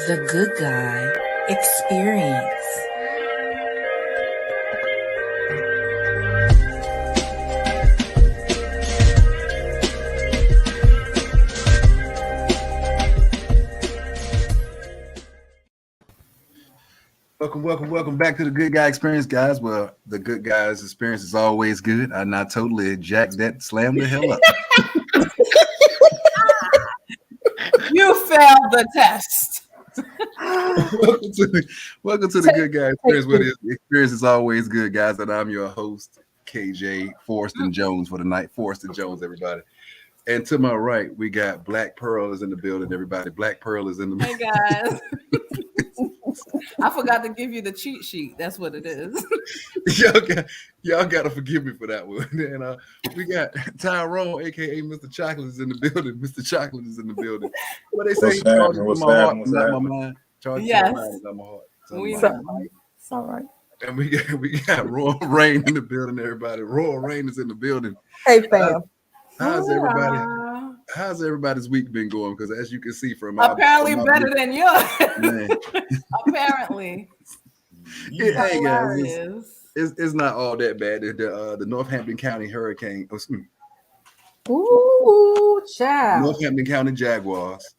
The Good Guy Experience. Welcome back to the Good Guy Experience, guys. Well, the Good Guy's Experience is always good. I not totally jacked that, slammed the hell up. You failed the test. welcome to the Good Guy Experience, where the experience is always good, guys. And I'm your host, KJ Forston Jones, for the night. Forston Jones, everybody. And to my right, we got Black Pearl is in the building, everybody. Black Pearl is in the Hey, guys. I forgot to give you the cheat sheet. That's what it is. y'all got to forgive me for that one. And we got Tyrone, a.k.a. Mr. Chocolate, is in the building. Mr. Chocolate is in the building. What they say, charge with my heart, not my mind. Charge yes. my mind, not my heart. It's all right. And we got Royal Rain in the building, everybody. Royal Rain is in the building. Hey, fam. How's everybody's week been going? Because as you can see from apparently better than yours. Apparently. Hey guys, it's not all that bad. The Northampton County Hurricane. Ooh, child. Northampton County Jaguars.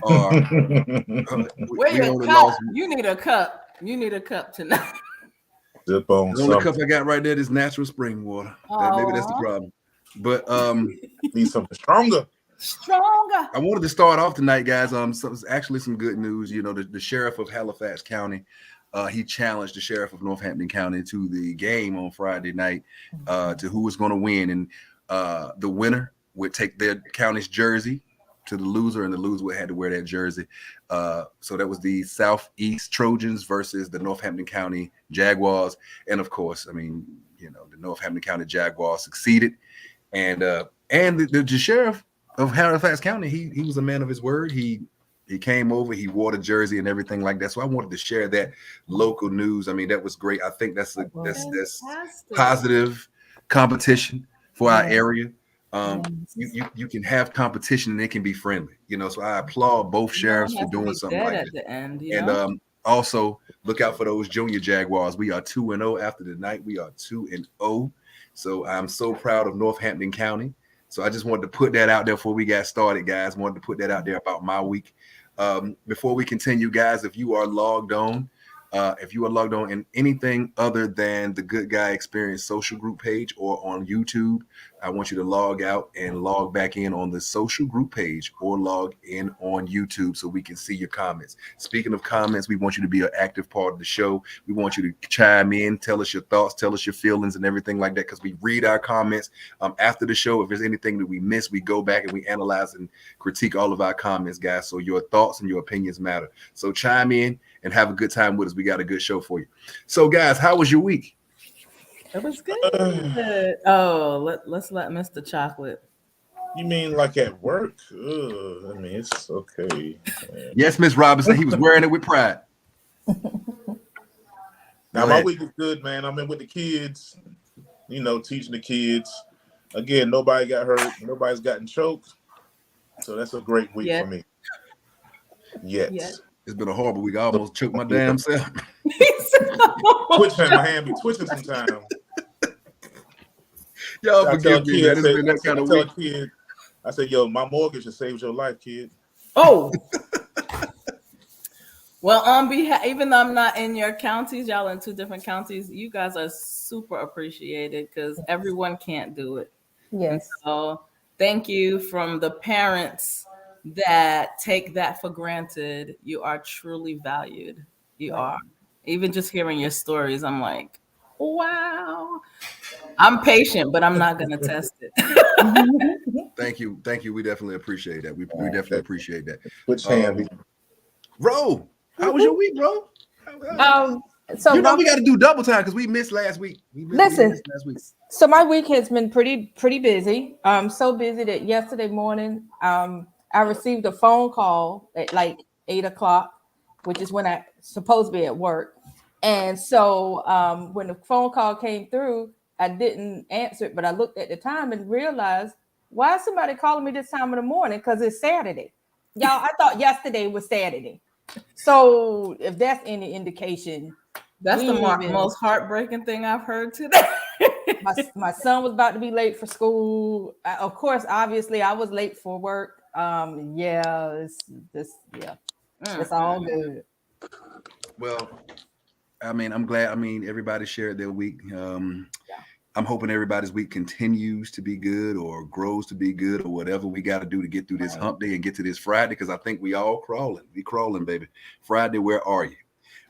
Where your cup? You need a cup. You need a cup tonight. The only cup I got right there is natural spring water. Maybe that's the problem. But need something stronger. I wanted to start off tonight, guys. So it's actually some good news. You know, the sheriff of Halifax County, he challenged the sheriff of Northampton County to the game on Friday night, to who was going to win, and the winner would take their county's jersey to the loser, and the loser would have to wear that jersey. So that was the Southeast Trojans versus the Northampton County Jaguars, and of course, I mean, you know, the Northampton County Jaguars succeeded. And the sheriff of Halifax County, he was a man of his word. He came over, he wore the jersey and everything like that. So I wanted to share that local news. I mean, that was great. I think that's positive competition for our area. You can have competition and it can be friendly. You know, so I applaud both sheriffs for doing something like that. The end, and also look out for those junior Jaguars. We are 2-0 after the night. We are 2-0. So I'm so proud of Northampton County. So I just wanted to put that out there before we got started, guys. Wanted to put that out there about my week. Before we continue, guys, if you are logged on in anything other than the Good Guy Experience social group page or on YouTube, I want you to log out and log back in on the social group page or log in on YouTube so we can see your comments. Speaking of comments, we want you to be an active part of the show. We want you to chime in, tell us your thoughts, tell us your feelings and everything like that, because we read our comments after the show. If there's anything that we miss, we go back and we analyze and critique all of our comments, guys. So your thoughts and your opinions matter. So chime in and have a good time with us. We got a good show for you. So, guys, how was your week? It was good. Let's let Mr. Chocolate. You mean like at work? I mean, it's okay. Yes, Miss Robinson. He was wearing it with pride. Now, my week is good, man. I'm in with the kids, you know, teaching the kids. Again, nobody got hurt. Nobody's gotten choked. So that's a great week for me. Yes. It's been a horrible week. I almost choked my damn self. Twitching, my hand be twitching sometimes. Y'all forgive me. It's been that kind of week. Kid, I said, yo, my mortgage has saved your life, kid. Oh. Well, on behalf, even though I'm not in your counties, y'all in two different counties, you guys are super appreciated because everyone can't do it. Yes. And so thank you from the parents that take that for granted. You are truly valued. You are. Even just hearing your stories, I'm like, wow. I'm patient, but I'm not going to test it. Thank you. We definitely appreciate that. We definitely appreciate that. Which hand? Ro, how was your week, bro? So we got to do double time because we missed last week. Listen, so my week has been pretty busy. So busy that yesterday morning, I received a phone call at like 8:00, which is when I supposed to be at work. And so when the phone call came through, I didn't answer it, but I looked at the time and realized, why is somebody calling me this time in the morning? Because it's Saturday. y'all, I thought yesterday was Saturday. So if that's any indication, that's the most heartbreaking thing I've heard today. my son was about to be late for school. Of course, obviously, I was late for work. It's all good. Well, I mean, I'm glad. I mean, everybody shared their week. I'm hoping everybody's week continues to be good or grows to be good or whatever we got to do to get through this hump day and get to this Friday, because I think we all crawling. We crawling, baby. Friday, where are you?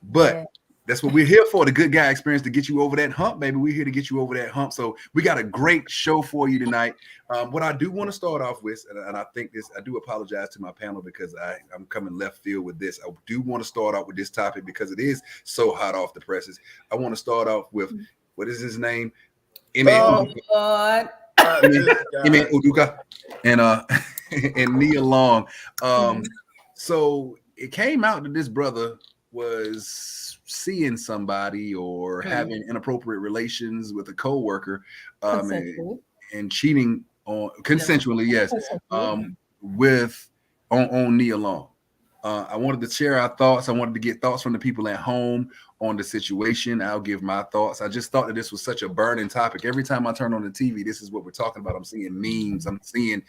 But that's what we're here for, the Good Guy Experience, to get you over that hump, baby. We're here to get you over that hump. So we got a great show for you tonight. What I do want to start off with, and I think this, I do apologize to my panel because I'm coming left field with this. I do want to start off with this topic because it is so hot off the presses. I want to start off with, what is his name? Ime Udoka and Nia Long. So it came out that this brother was seeing somebody or having inappropriate relations with a co-worker and cheating on consensually, yes, with on Nia Long. I wanted to share our thoughts. I wanted to get thoughts from the people at home on the situation. I'll give my thoughts. I just thought that this was such a burning topic. Every time I turn on the TV, this is what we're talking about. I'm seeing memes. I'm seeing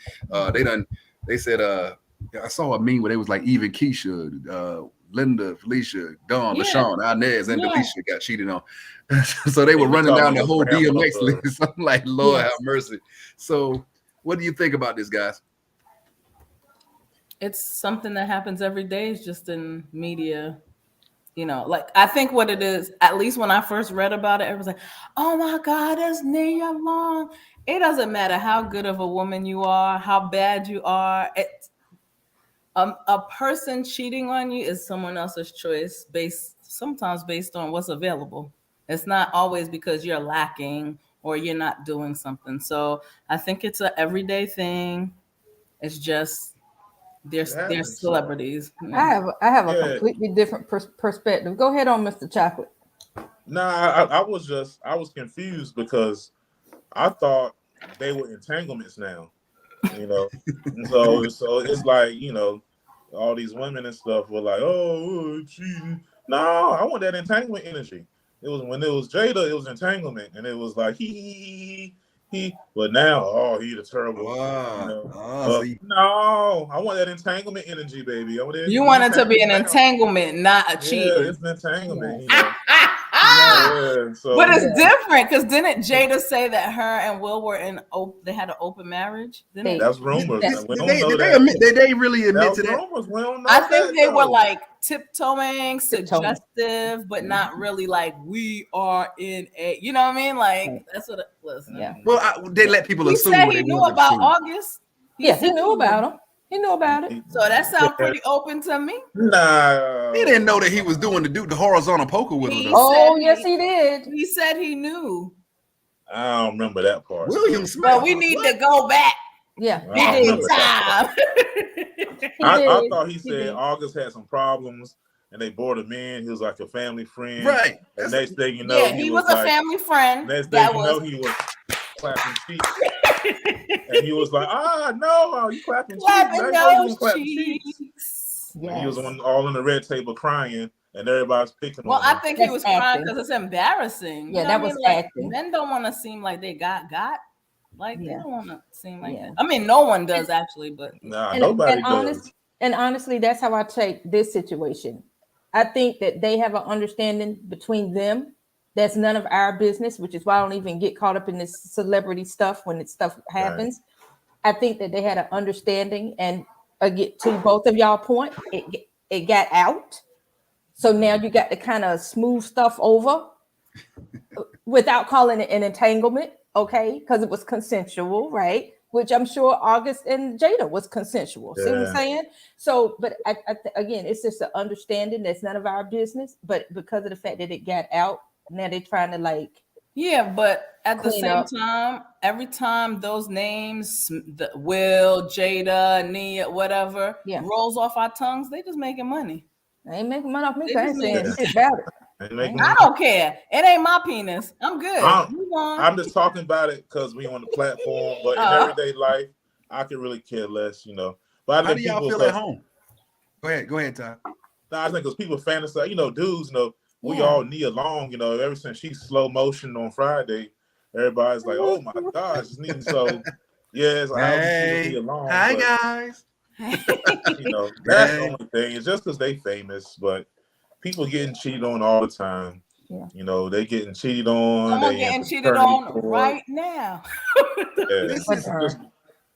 they said I saw a meme where they was like, even Keisha, Linda, Felicia, Dawn, LaShawn, Inez, and Delisha got cheated on. So they were running down the whole DMX list. I'm like, Lord have mercy. So what do you think about this, guys? It's something that happens every day. It's just in media, like I think what it is, at least when I first read about it, everyone's like, oh my God, that's Nia Long. It doesn't matter how good of a woman you are, how bad you are. A person cheating on you is someone else's choice, sometimes based on what's available. It's not always because you're lacking or you're not doing something. So I think it's an everyday thing. It's just they're celebrities. I have a completely different perspective. Go ahead on, Mr. Chocolate. I was confused because I thought they were entanglements now, so it's like, all these women and stuff were like, oh, cheating. No, I want that entanglement energy. It was when it was Jada, it was entanglement, and it was like he. But now, he the terrible. Wow. No, I want that entanglement energy, baby. You want it to be an entanglement, not a cheat. Yeah, it's an entanglement. But it's different because didn't Jada say that her and Will were they had an open marriage? That's rumors. Did they really admit to that? Rumors. We don't know I think they were like tiptoeing, suggestive, but not really like we are in a. You know what I mean? Like that's what it was. Yeah. Well, they let people assume. He said he knew about August. He knew about him. He knew about it. So that sounds pretty open to me. Nah. He didn't know that he was doing the horizontal poker with him. Yes, he did. He said he knew. I don't remember that part. William Smith. But we need to go back. Yeah. Big time. I thought he said August had some problems and they brought him in. He was like a family friend. Right. And next thing you know, he was a family friend. Next thing you know, he was clapping cheeks. And he was like, no, you clapping cheeks. Yes. And he was all on the red table crying, and everybody's picking on him. I think he was crying because it's embarrassing. Yeah, that was acting. Men don't want to seem like they got. Like, they don't want to seem like that. I mean, no one does actually, but. Nobody does. And honestly, that's how I take this situation. I think that they have an understanding between them. That's none of our business, which is why I don't even get caught up in this celebrity stuff when this stuff happens. Right. I think that they had an understanding, and get to both of y'all point, it got out. So now you got to kind of smooth stuff over without calling it an entanglement, okay? Because it was consensual, right? Which I'm sure August and Jada was consensual. See what I'm saying? So, but again, it's just an understanding that's none of our business. But because of the fact that it got out, now they're trying to but at the same time, every time those names, Will, Jada, Nia, whatever, rolls off our tongues, they just making money. They ain't making money off me. I ain't saying shit about it. I don't care. It ain't my penis. I'm good. I'm just talking about it because we on the platform, but in everyday life, I could really care less, But how do y'all feel at home? Go ahead, Ty. No, I think because people fantasize, dudes, we Yeah. all knee along, ever since she's slow motion on Friday, everybody's like, oh my gosh, it's neat. So, yes, I knee along. Hi, but, guys. That's the only thing. It's just because they famous, but people getting cheated on all the time. Yeah. They getting cheated on. Someone getting cheated on right now.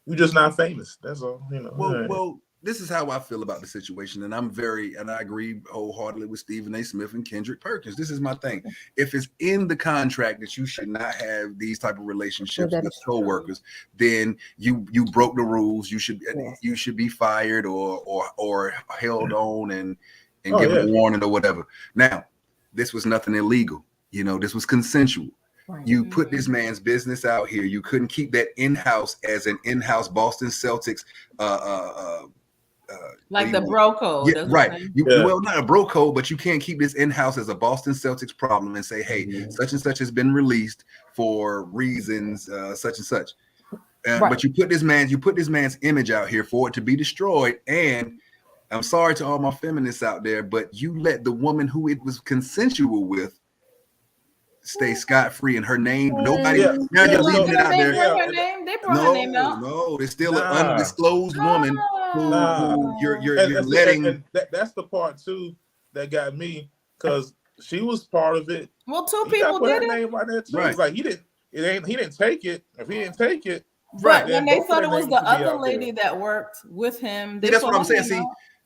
You're just not famous. That's all. Well, this is how I feel about the situation, and I agree wholeheartedly with Stephen A. Smith and Kendrick Perkins. This is my thing. If it's in the contract that you should not have these type of relationships with co-workers, then you broke the rules. You should be fired or held on and given a warning or whatever. Now, this was nothing illegal. This was consensual. Right. You put this man's business out here. You couldn't keep that in-house as an in-house Boston Celtics like the bro code. Yeah, right. Well, not a bro code, but you can't keep this in-house as a Boston Celtics problem and say, hey, such and such has been released for reasons such and such. But you put this man's image out here for it to be destroyed. And I'm sorry to all my feminists out there, but you let the woman who it was consensual with stay scot-free, and her name, nobody now you're leaving it out there. They brought her name out. No, it's still an undisclosed woman who you're letting. That's the part too that got me, because she was part of it. Well, two people did it. Name right there too. Right. It's like he didn't take it. If he didn't take it, right? When they thought it was the other lady that worked with him, that's what I'm saying. See,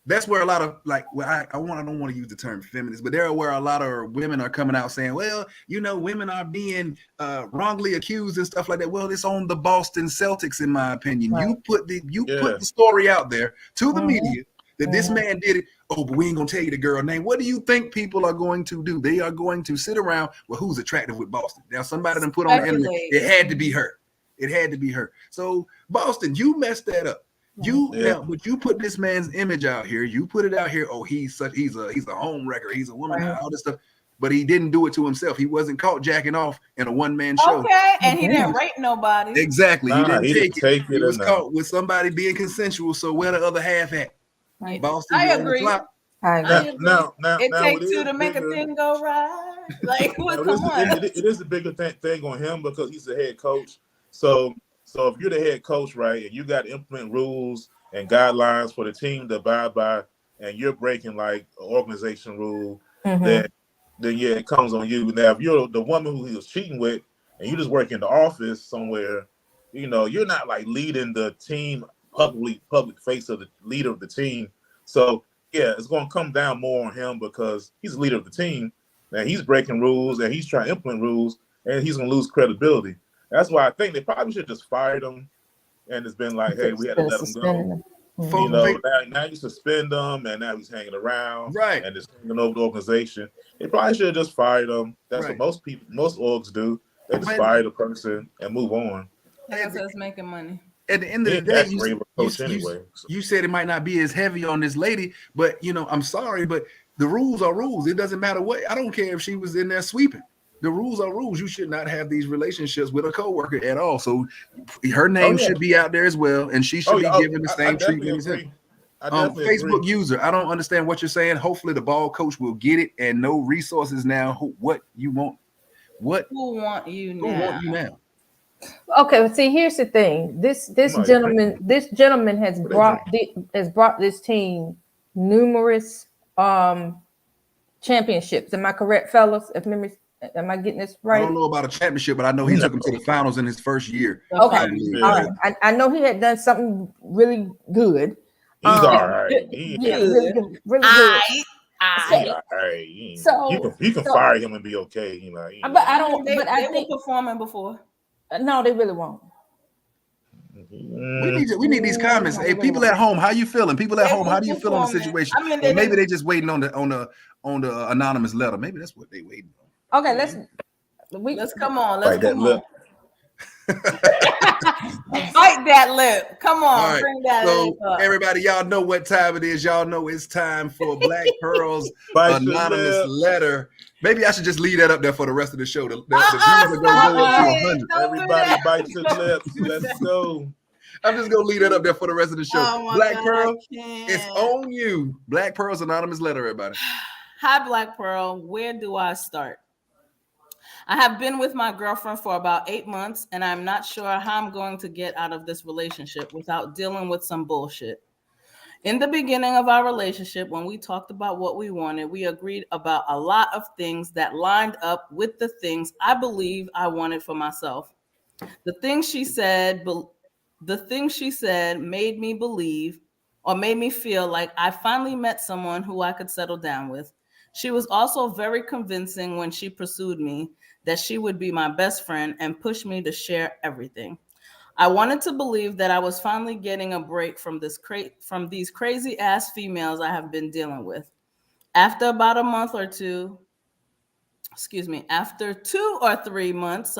that's where a lot of I don't want to use the term feminist, but there are where a lot of women are coming out saying, well, women are being wrongly accused and stuff like that. Well, it's on the Boston Celtics, in my opinion. Right. You put the story out there to the media that this man did it. Oh, but we ain't gonna tell you the girl name. What do you think people are going to do? They are going to sit around. Well, who's attractive with Boston? Now somebody done put on the internet. It had to be her. It had to be her. So Boston, you messed that up. But you put this man's image out here. You put it out here. Oh, he's a home wrecker. He's a woman. All this stuff. But he didn't do it to himself. He wasn't caught jacking off in a one-man show. Okay, and he didn't rape nobody. Exactly. He didn't take it. He was caught with somebody being consensual. So where the other half at? Right. Boston. I agree. Now, it takes two to make a thing go right. Like, come on. It is a bigger thing on him because he's the head coach. So if you're the head coach, right, and you got to implement rules and guidelines for the team to abide by, and you're breaking like an organization rule, then it comes on you. Now, if you're the woman who he was cheating with, and you just work in the office somewhere, you're not like leading the team public face of the leader of the team. So it's going to come down more on him because he's the leader of the team, and he's breaking rules and he's trying to implement rules, and he's going to lose credibility. That's why I think they probably should just fired him, and it's been like, hey, we had to let him go. Now you suspend him, and now he's hanging around, right? And just hanging over the organization. They probably should have just fired him. That's what most orgs do. They just fire the person and move on. That's us making money. At the end of the day, you said it might not be as heavy on this lady, but I'm sorry, but the rules are rules. It doesn't matter what. I don't care if she was in there sweeping. The rules are rules. You should not have these relationships with a coworker at all. So her name should be out there as well, and she should be given the same treatment as him. Facebook user, I don't understand what you're saying. Hopefully the ball coach will get it and know resources now. What you want? Who want you now? Okay, see, here's the thing. This gentleman has brought this team numerous championships. Am I correct, fellas? Am I getting this right? I don't know about a championship, but I know he took him to the finals in his first year. Okay, all right. I know he had done something really good. He's all right. Really good. So you can fire him and be okay. But I don't. But I think performing before. No, they really won't. We need these comments. Hey, people at home, how you feeling? People at home, how do you feel on the situation? Or maybe they just waiting on the anonymous letter. Maybe that's what they waiting on. Okay, let's come on. Let's come on. Bite that lip. Come on, right. Bring that lip up. Everybody, y'all know what time it is. Y'all know it's time for Black Pearl's anonymous letter. Maybe I should just leave that up there for the rest of the show. The views are going to go up to 100. Everybody bite your lips. Let's go. I'm just gonna leave that up there for the rest of the show. Oh my Black God, Pearl, I can't. it's on you. Black Pearl's anonymous letter, everybody. Hi, Black Pearl. Where do I start? I have been with my girlfriend for about 8 months, and I'm not sure how I'm going to get out of this relationship without dealing with some bullshit. In the beginning of our relationship, when we talked about what we wanted, we agreed about a lot of things that lined up with the things I believe I wanted for myself. The things she said made me believe or made me feel like I finally met someone who I could settle down with. She was also very convincing when she pursued me that she would be my best friend and push me to share everything. I wanted to believe that I was finally getting a break from these crazy ass females I have been dealing with. After about a month or two, after 2 or 3 months,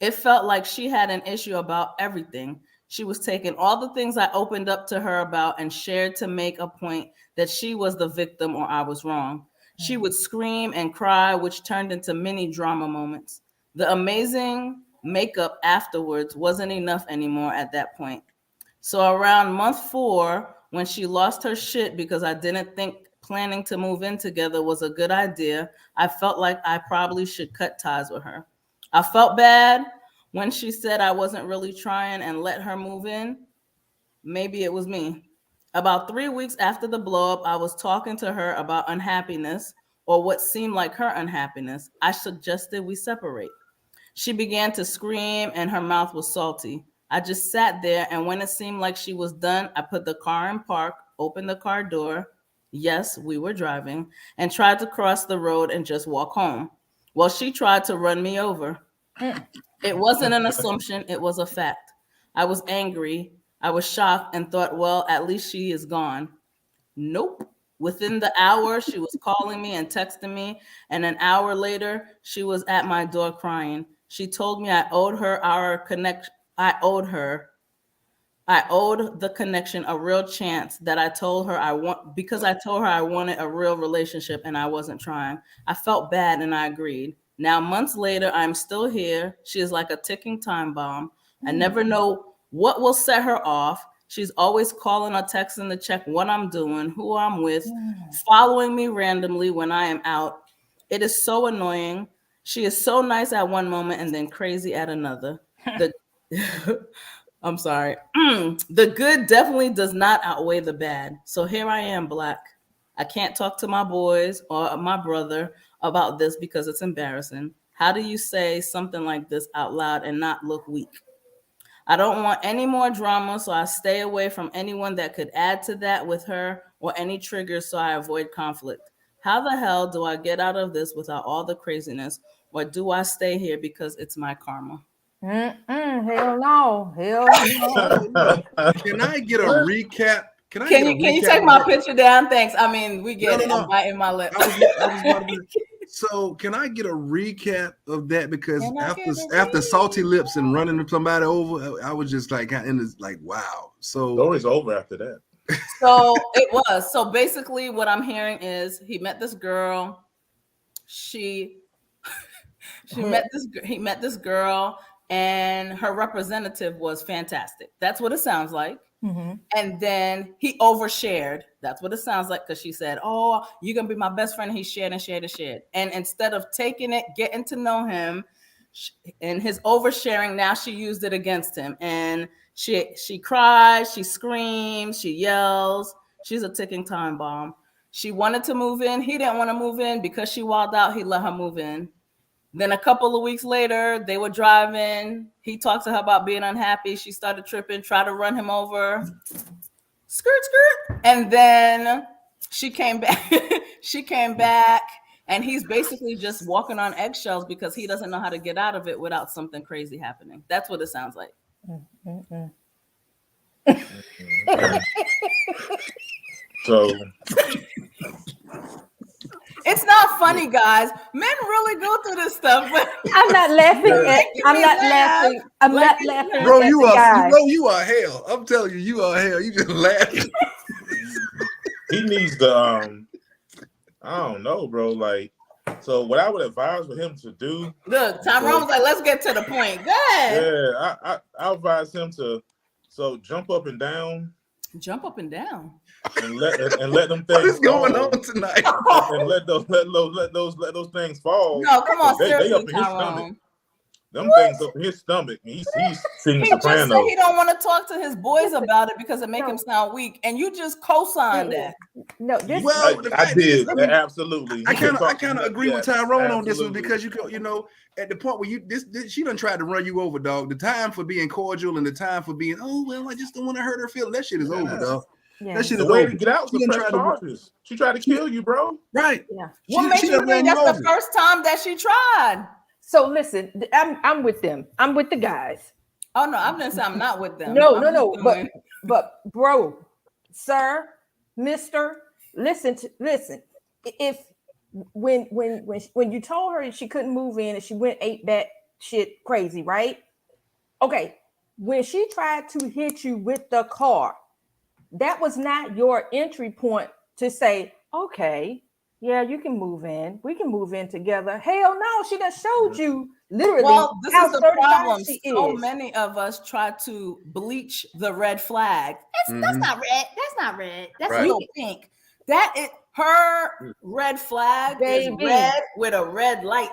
it felt like she had an issue about everything. She was taking all the things I opened up to her about and shared to make a point that she was the victim or I was wrong. She would scream and cry, which turned into mini drama moments. The amazing makeup afterwards wasn't enough anymore at that point. So around month 4, when she lost her shit because I didn't think planning to move in together was a good idea, I felt like I probably should cut ties with her. I felt bad when she said I wasn't really trying and let her move in. Maybe it was me. About 3 weeks after the blow up, I was talking to her about unhappiness or what seemed like her unhappiness. I suggested we separate. She began to scream and her mouth was salty. I just sat there, and when it seemed like she was done, I put the car in park, opened the car door. Yes, we were driving, and tried to cross the road and just walk home. Well, she tried to run me over. It wasn't an assumption, it was a fact. I was angry. I was shocked and thought, well, at least she is gone. Nope. Within the hour, she was calling me and texting me, and an hour later, she was at my door crying. She told me I owed her our connection. I owed the connection a real chance that I told her I wanted a real relationship and I wasn't trying. I felt bad and I agreed. Now, months later, I'm still here. She is like a ticking time bomb. I never know what will set her off. She's always calling or texting to check what I'm doing, who I'm with, following me randomly when I am out. It is so annoying. She is so nice at one moment and then crazy at another. I'm sorry. The good definitely does not outweigh the bad. So here I am, Black. I can't talk to my boys or my brother about this because it's embarrassing. How do you say something like this out loud and not look weak? I don't want any more drama, so I stay away from anyone that could add to that with her or any triggers so I avoid conflict. How the hell do I get out of this without all the craziness? Or do I stay here because it's my karma? Hell no. Can I get a recap? Can you take my picture down? Thanks. I mean, we get it. I'm biting my lip. So can I get a recap of that? Because after salty lips and running somebody over, I was just like, wow. So story's over after that. So it was. So basically what I'm hearing is he met this girl. He met this girl, and her representative was fantastic. That's what it sounds like. Mm-hmm. And then he overshared. That's what it sounds like, because she said, oh, you're going to be my best friend. He shared and shared and shared. And instead of taking it, getting to know him, and his oversharing, now she used it against him. And she cries, she screams, she yells. She's a ticking time bomb. She wanted to move in. He didn't want to move in. Because she wilded out, he let her move in. Then a couple of weeks later, they were driving. He talked to her about being unhappy. She started tripping, tried to run him over. Skirt. And then she came back. And he's basically just walking on eggshells because he doesn't know how to get out of it without something crazy happening. That's what it sounds like. So it's not funny, guys. Men really go through this stuff. But I'm not laughing. I'm not laughing. Bro, you are hell. I'm telling you, you are hell. You just laughing. He needs to I don't know, bro. Like, so what I would advise for him to do. Look, Tyrone was like, let's get to the point. Go ahead. Yeah, I advise him to So jump up and down. Jump up and down. And let them things What is going fall. on tonight? And let those things fall. No, come on, They seriously, up in his stomach. Tyrone. Them things up in his stomach. And he's singing He just said soprano. he don't want to talk to his boys about it because it make him sound weak, and you just co-signed that. No, this Well, the I fact is, did. I mean, absolutely. I kind of agree with Tyrone on this one absolutely. because at the point where she done tried to run you over, dog. The time for being cordial and the time for being, oh well, I just don't want to hurt her feelings. That shit is over, dog. yeah. That shit The is way over. to get out She is done to press tried to- charges. She tried to kill you, bro. Right. Yeah. What makes you done ran think that's over. the first time that she tried? So listen, I'm with them. I'm with the guys. Oh no, I'm gonna say I'm not with them. No, I'm no, no. just doing- But bro, sir, mister, listen. If when you told her she couldn't move in and she went ate that shit crazy, right? Okay. When she tried to hit you with the car, that was not your entry point to say, okay, yeah, you can move in. We can move in together. Hell no, she done showed you literally Well, this how is the certified problem. she So is. many of us try to bleach the red flag. That's Mhm. not red. That's not red. That's Right. a little pink. That is her red flag is Baby. red with a red light.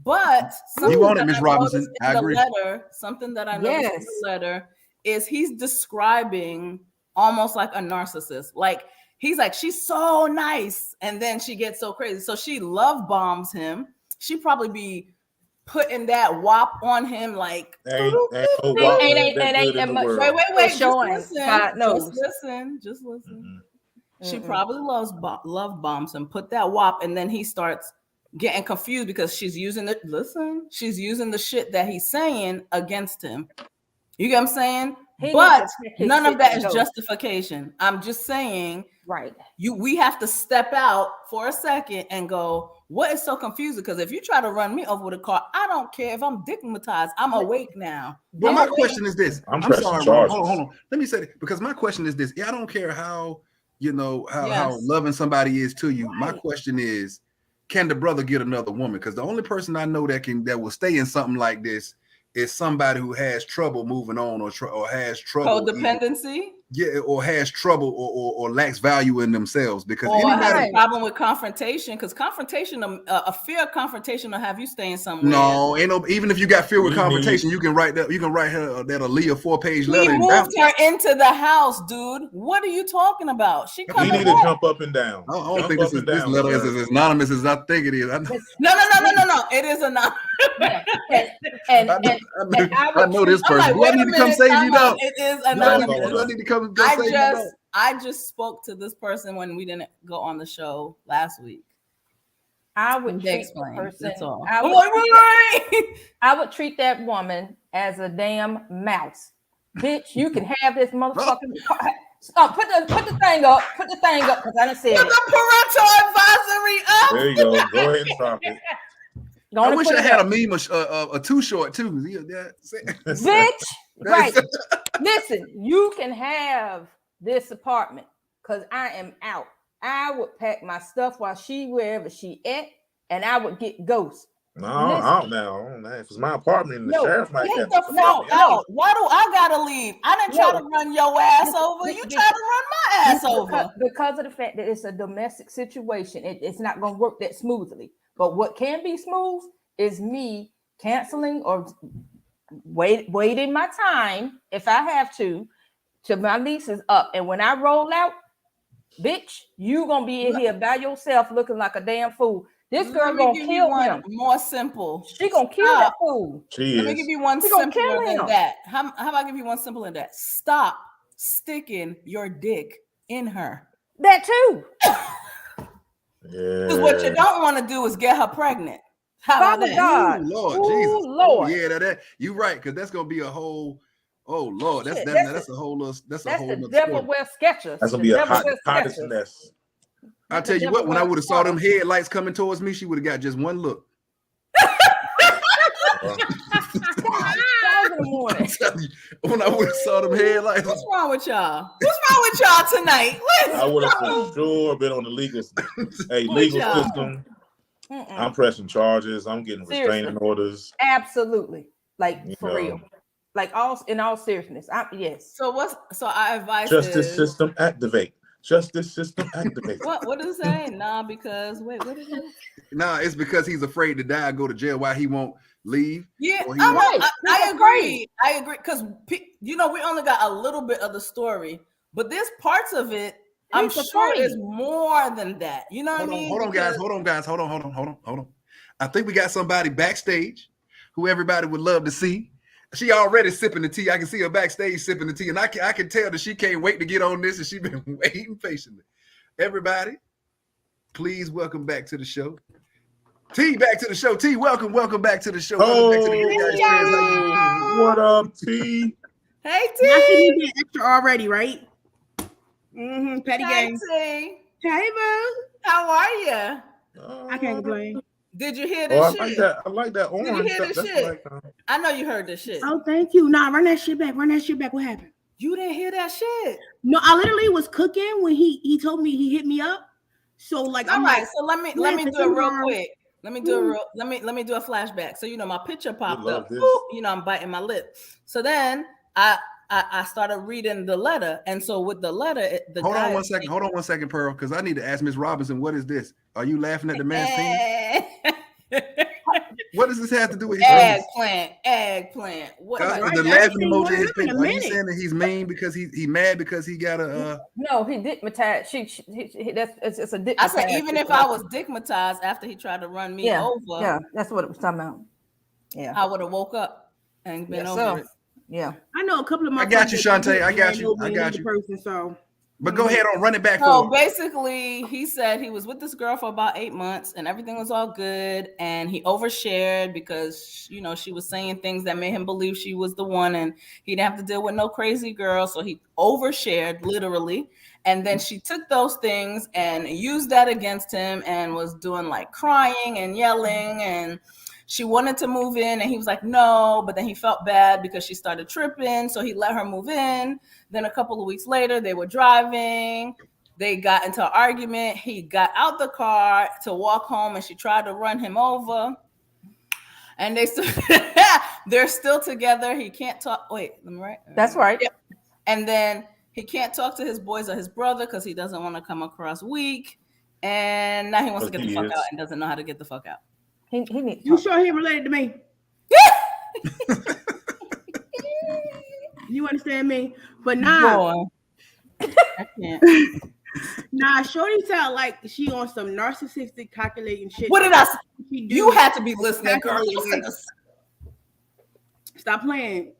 But You want it, that Miss I Robinson. noticed in I the agree. letter, something that I noticed in Yes. the letter is he's describing almost like a narcissist. Like he's like, she's so nice, and then she gets so crazy. So she love bombs him. She probably be putting that wop on him like Ain't no walk ain't that good in the much- world. wait, For showing. just listen. God knows. Just listen. Mhm. She Mm-mm. probably love bombs him, put that wop, and then he starts getting confused because she's using the shit that he's saying against him. You get what I'm saying? He But needs to check his none of shit that and is go. justification. I'm just saying Right. we have to step out for a second and go, what is so confusing? Because if you try to run me over with a car, I don't care if I'm digmatized. I'm awake now. But I'm my awake. question is this. I'm I'm pressing sorry, charges. hold on. Let me say it because my question is this. I don't care how how Yes. loving somebody is to you. My Right. question is, can the brother get another woman? Because the only person I know that will stay in something like this is somebody who has trouble moving on or has trouble Codependency. or has trouble or lacks value in themselves. Because Or has anybody a problem with confrontation, because confrontation, a fear of confrontation will have you staying somewhere. no, ain't no. Even if you got fear with We need- confrontation, you can write that. You can write her that Aaliyah 4-page He letter and moved bounce. her into the house, dude. What are you talking about? She You coming need to home. jump up and down. I don't Jump think up this and letter sir. is as anonymous as I think it is. I know, No. It is a not. And I know this I'm person. like, Do I wait a need to come minute, save time you out. though? It is Do anonymous. I need to come save you though? I just spoke to this person when we didn't go on the show last week. I would They treat the explained. person. That's all. I I'm would, like, wait. I would treat that woman as a damn mouse. Bitch, you can have this motherfucking car. Put the thing up. Put the thing up because I done said Put it. the parental advisory up. There you go. Go ahead and drop it. Go I on and wish put I it had up. a meme a too short too. Bitch, right. Listen, you can have this apartment because I am out. I would pack my stuff while she wherever she at, and I would get ghost. No, out now. If it's my apartment, the No, sheriff might Get have the to fuck me out. out. Why do I gotta leave? I didn't try No. to run your ass over. You Because- tried to run my ass over. Because of the fact that it's a domestic situation, it's not going to work that smoothly. But what can be smooth is me canceling or waiting my time if I have to till my lease is up. And when I roll out, bitch, you gonna be in here by yourself looking like a damn fool. This girl Let me gonna give you kill one him. more simple. She gonna kill that fool. She Let me is. give you one She gonna simpler kill than him. that. How about I give you one simpler than that? Stop sticking your dick in her. That too. Because what you don't want to do is get her pregnant. How about Father that? God. Ooh, Lord Ooh, Jesus. Lord. Oh, yeah, that you right, because that's gonna be a whole. Oh Lord, that's Shit, a whole little. That's a That's whole the nother devil story. wear sketchers. That's gonna The be a devil hot wear hottest Skechers. mess. I'll The tell you devil what, when I wear would have saw Skechers. them headlights coming towards me, she would have got just one look. 5 in the morning. When I would have saw them headlights, What's wrong with y'all? What's wrong with y'all tonight? I would have for sure been on the legal y'all. system. Mm-mm. I'm pressing charges. I'm getting restraining Seriously. orders. Absolutely. Like You for know, real. Like in all seriousness, yes. So our advice Justice is system activate. Justice system activate. what does it say? Nah, because what is it? Nah, it's because he's afraid to die, go to jail. Why he won't leave? Yeah, Or he I agree. I agree because we only got a little bit of the story, but there's parts of it I'm sure is more than that. You know what I mean? Hold on, guys. Hold on. I think we got somebody backstage who everybody would love to see. She already sipping the tea. I can see her backstage sipping the tea, and I can tell that she can't wait to get on this, and she's been waiting patiently. Everybody, please welcome back to the show. T, back to the show. T, welcome back to the show. What up, T? Hey, T. I think you did extra already, right? Petty game. T. Hey, boo. How are you? I can't complain. Did you hear this shit? I like that orange. Did you hear this shit? I know you heard this shit. Oh, thank you. Nah, run that shit back. What happened? You didn't hear that shit. No, I literally was cooking when he told me he hit me up. So like, all right. So let me do it real quick. Let me do a flashback. So my picture popped up. Ooh, I'm biting my lip. So then I started reading the letter, and so with the letter, hold on one second, Pearl, because I need to ask Miss Robinson, what is this? Are you laughing at the man's penis? What does this have to do with his eggplant? What? The laughing emoji in his picture. Are you saying that he's mean because he mad because he got a? No, he dickmatized. It's a dick. I said even if I was dickmatized after he tried to run me over. Yeah, that's what it was talking about. Yeah, I would have woke up and been over it. Yeah, I know a couple of my. I got you, Shantae. I got you. Person, so. But go ahead on, run it back. So basically, he said he was with this girl for about 8 months, and everything was all good. And he overshared because she was saying things that made him believe she was the one, and he didn't have to deal with no crazy girl. So he overshared literally, and then she took those things and used that against him, and was doing like crying and yelling and. She wanted to move in and he was like, no, but then he felt bad because she started tripping. So he let her move in. Then a couple of weeks later, they were driving. They got into an argument. He got out the car to walk home and she tried to run him over. And they're still together. He can't talk. Wait, am I right? That's right. Yep. And then he can't talk to his boys or his brother because he doesn't want to come across weak. And now he wants to get the fuck out and doesn't know how to get the fuck out. He needs. You sure he related to me? You understand me? But nah, I can't. Nah, shorty sound like she on some narcissistic calculating shit. What did I say? You had to be listening, girl. Stop playing.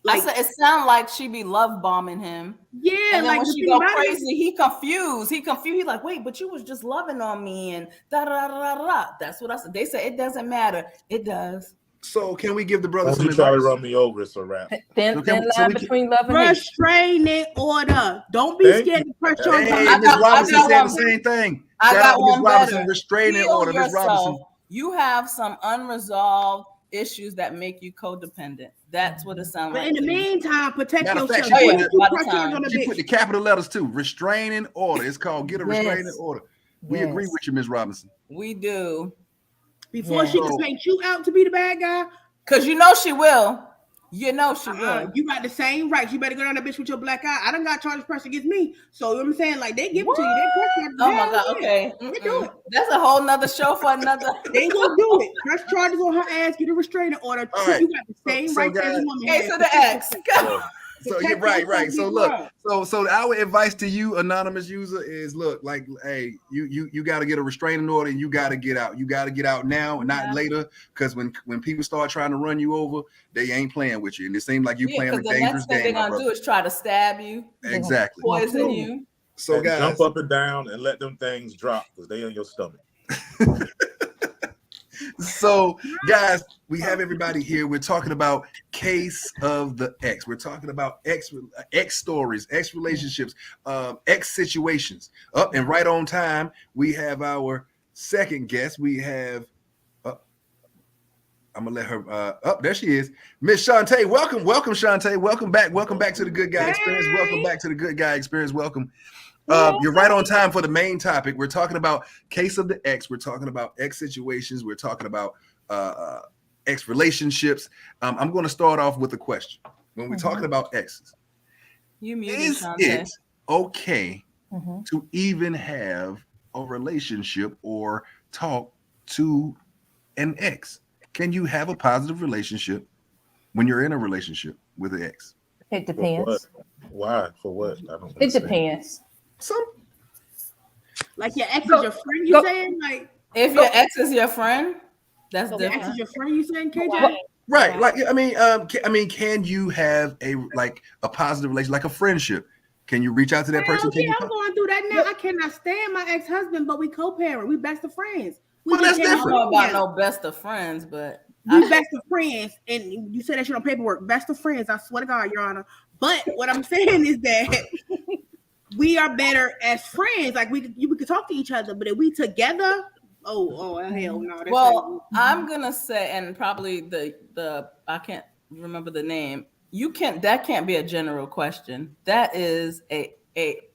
I said it sounded like she be love bombing him. Yeah, and then when she go crazy, he confused. He's like, wait, but you was just loving on me and da da da da da. That's what I said. They said it doesn't matter. It does. So can we give the brother some advice? Try to run me over, it's a wrap. Thin line between love and hate. Restraining order. Don't be scared to press charges. Miss Robinson said the same thing. I got one better. Restraining order, Miss Robinson. You have some unresolved issues that make you codependent. That's what it sounds like. But in the meantime, protect yourself. She put the capital letters too. Restraining order. It's called get a restraining order. We agree with you, Miss Robinson. We do. Before she can paint you out to be the bad guy. Because she will. You got the same rights. You better go down that bitch with your black eye. I done got charges pressed against me. So you know what I'm saying? Like they give it to you. They press charges. Oh my God. Okay. They do it. That's a whole nother show for another. They gonna do it. Press charges on her ass, get a restraining order. Right. You got the same rights as a woman. Okay, so the X. So you're right. So look, so our advice to you, anonymous user, is look, like, hey, you got to get a restraining order and you got to get out. You got to get out now and not later, because when people start trying to run you over, they ain't playing with you, and it seems like you playing a dangerous game. They're gonna do is try to stab you, exactly, poison you. So guys, jump up and down and let them things drop because they in your stomach. So, guys, we have everybody here. We're talking about Case of the X. We're talking about X stories, X relationships, X situations. Up and right on time, we have our second guest. We have, I'm gonna let her there she is, Miss Shantae. Welcome, Shantae. Welcome back to the Good Guy Experience. Welcome back to the Good Guy Experience. Welcome. You're right on time for the main topic. We're talking about Case of the X. We're talking about X situations. We're talking about ex relationships. I'm going to start off with a question. When we're talking about exes, You muted, is Shante. it okay to even have a relationship or talk to an ex? Can you have a positive relationship when you're in a relationship with an ex? It For what? depends. Why? For what? I don't It understand. depends. Some Like your ex is your friend, you saying? Like If your ex is your friend, that's your ex is different. your friend, you saying, KJ? Why? right. Why? Like can you have a positive relationship, like a friendship? Can you reach out to that person? Hell Can yeah, you I'm going through that now. I cannot stand my ex-husband, but we co-parent. We best of friends. We Well, just that's came I don't different. know about together. no best of friends, but We best of friends, and you said that shit on paperwork. Best of friends. I swear to God, Your Honor. But what I'm saying is that we are better as friends. Like we could talk to each other, but if we together, oh hell no. That's well, I'm gonna say, and probably the I can't remember the name. That can't be a general question. That is a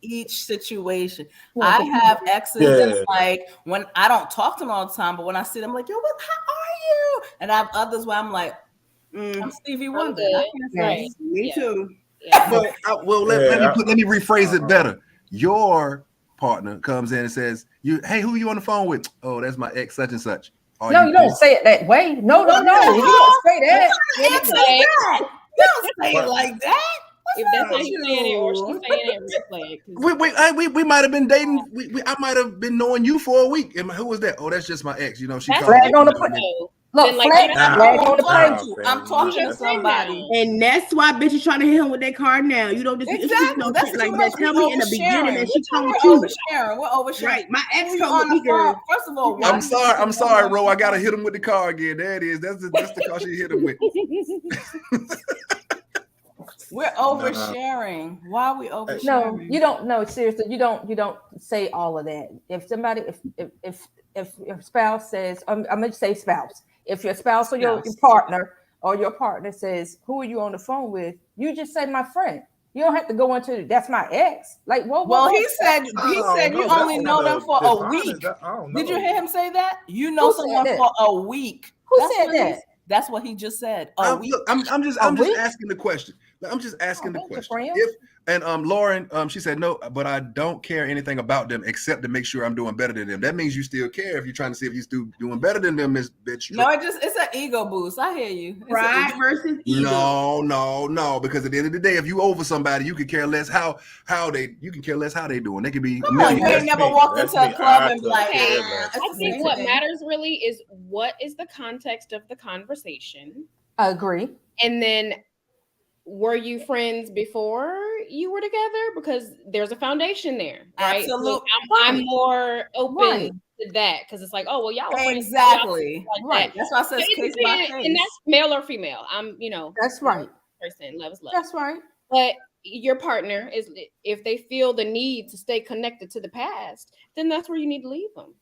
each situation. I have exes that's like when I don't talk to them all the time, but when I see them, I'm like, yo, how are you? And I have others where I'm like, I'm Stevie Wonder. I can't say Right. me Yeah. too. Yeah. Let me rephrase it better. Your partner comes in and says, hey, who are you on the phone with? Oh, that's my ex such and such. Are No, you don't say it that way. No. You don't say that. You don't say it like that. If that's how he's saying it or she's saying it, red flag. We might have been dating. I might have been knowing you for a week. And who was that? Oh, that's just my ex. You know, she That's called me. flag on the different, plate. though. Look, Then, like, flag that's on the I'm plate. talking to Who's your friend somebody. now? And that's why bitches trying to hit him with their card now. You don't just Exactly. no That's shit too like much. that. Tell me in the beginning that she come with We're you. oversharing. We're oversharing. Right. My ex Who you come on with the me, phone? girl. First of all, I'm sorry, Ro. I gotta hit him with the car again. There it is. That's the car she hit him with. We're oversharing. Why are we oversharing? No, you don't. No, seriously, you don't say all of that. If somebody, if your spouse says, I'm gonna say spouse. If your spouse or your partner says, "Who are you on the phone with?" You just say, "My friend." You don't have to go into that's my ex. Like, well, he said you only know them for a week. Did you hear him say that? You know someone for a week. Who said that? That's what he just said. I'm just asking the question. I'm just asking the question. Lauren, she said no, but I don't care anything about them except to make sure I'm doing better than them. That means you still care if you're trying to see if you're still doing better than them, Miss Bitch. No, it's an ego boost. I hear you. Pride versus ego. No, because at the end of the day, if you over somebody, you can care less how they doing. They could be. Come on, you ain't never walked into a club and be like, I think what matters really is what is the context of the conversation. I agree. And then were you friends before you were together? Because there's a foundation there, right? Absolutely. So I'm more open to that because it's like, oh well, y'all were friends. Exactly. Like right. That's why I said case by case. And that's male or female. That's right. Person, love is love. That's right. But your partner is, if they feel the need to stay connected to the past, then that's where you need to leave them.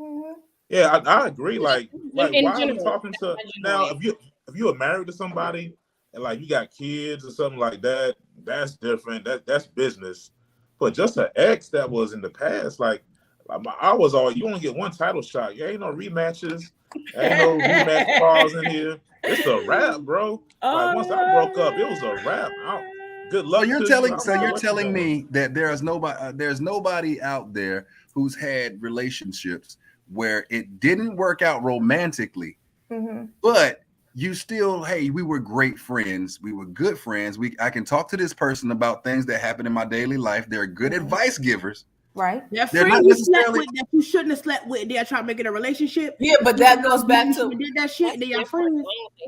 Mm-hmm. Yeah, I agree. Like why general, are we talking to now? If you are married to somebody and like you got kids or something like that, that's different. That's business. But just an ex that was in the past, like I was all, you only get one title shot. You ain't no rematches. Ain't no rematch clause in here. It's a wrap, bro. Like once I broke up, it was a wrap. Good luck. You're telling me that there's nobody out there who's had relationships where it didn't work out romantically, but you still, hey, we were great friends. We were good friends. I can talk to this person about things that happen in my daily life. They're good advice givers. Right. That friend you slept with that you shouldn't have slept with, they're trying to make it a relationship. Yeah, but that goes back to did that shit. They your friends.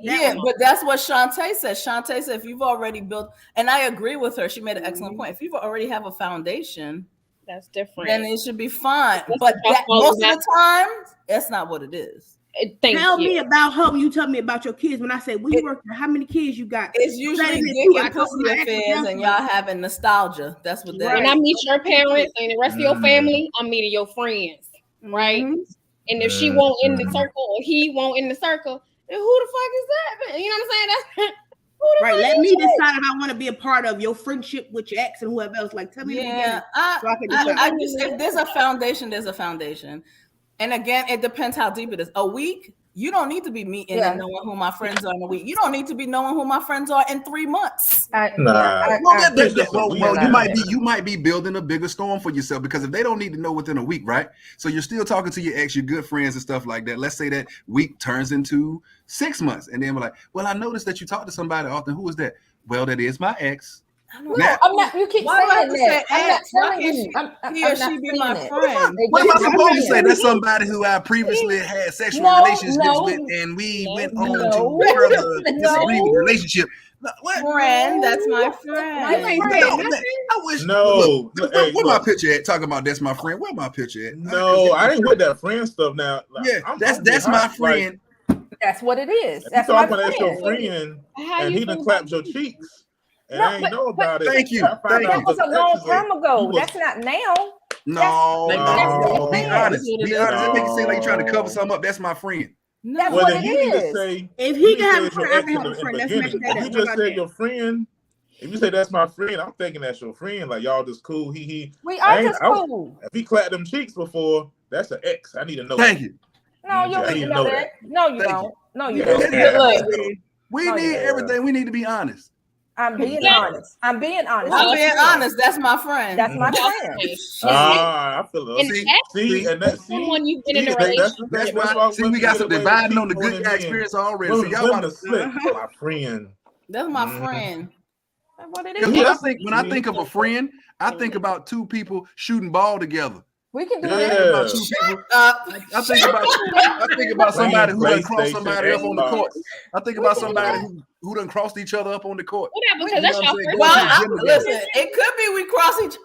But that's what Shantae said. Shantae said if you've already built, and I agree with her, she made an excellent point. If you already have a foundation, that's different. Then it should be fine. But most of the time, that's not what it is. Tell me about her when you tell me about your kids. When I say, "Where you work? How many kids you got?" It's usually dick and pussy affairs, and y'all having nostalgia. That's what that is. When I meet your parents and the rest of your family, I'm meeting your friends, right? And if she won't in the circle or he won't in the circle, then who the fuck is that? You know what I'm saying? That's right. Let me decide if I want to be a part of your friendship with your ex and whoever else. Like, tell me. Yeah, I just, if there's a foundation, there's a foundation. And again, it depends how deep it is. A week, You don't need to be meeting and knowing who my friends are in a week. You don't need to be knowing who my friends are in 3 months. You might be building a bigger storm for yourself, because if they don't need to know within a week, right? So you're still talking to your ex, your good friends and stuff like that. Let's say that week turns into 6 months, and then we're like, well, I noticed that you talk to somebody often. Who is that? Well, that is my ex. No, I'm not. You keep saying that. I'm not telling you. He or she be my friend. What am I supposed to say? That's somebody who I previously had sexual relationships with, and we went on to further disagreement relationship. Friend, that's my friend. I wish. No, where my picture at? Talking about that's my friend. Where my picture at? No, I ain't with that friend stuff now. Yeah, that's my friend. That's what it is. That's my friend. That's your friend, and he done clapped your cheeks. And I ain't know about it. Thank you. That was a long time ago. That's not now. No. Be honest. Be honest. It makes it seem like you're trying to cover something up. That's my friend. That's what it is. If he can have a friend, I can have a friend. That's if you just said your friend, if you say that's my friend, I'm thinking that's your friend. Like y'all just cool. We are just cool. If he clapped them cheeks before, that's an ex. I need to know. Thank you. No, you don't need to know that. No, you don't. No, you don't. We need everything. We need to be honest. I'm being honest. I'm being honest. That's my friend. That's my friend. I feel it. See, and that's someone you've been in a relationship. That's why. See, we got some dividing on the good guy experience already. So y'all want to slip. My friend. That's my friend. What it is. When I think of a friend, I think about two people shooting ball together. We can do that. I think about somebody who done crossed somebody up on the court. I think about somebody who done crossed each other up on the court. Because that's your friend. Well, listen, it could be we cross each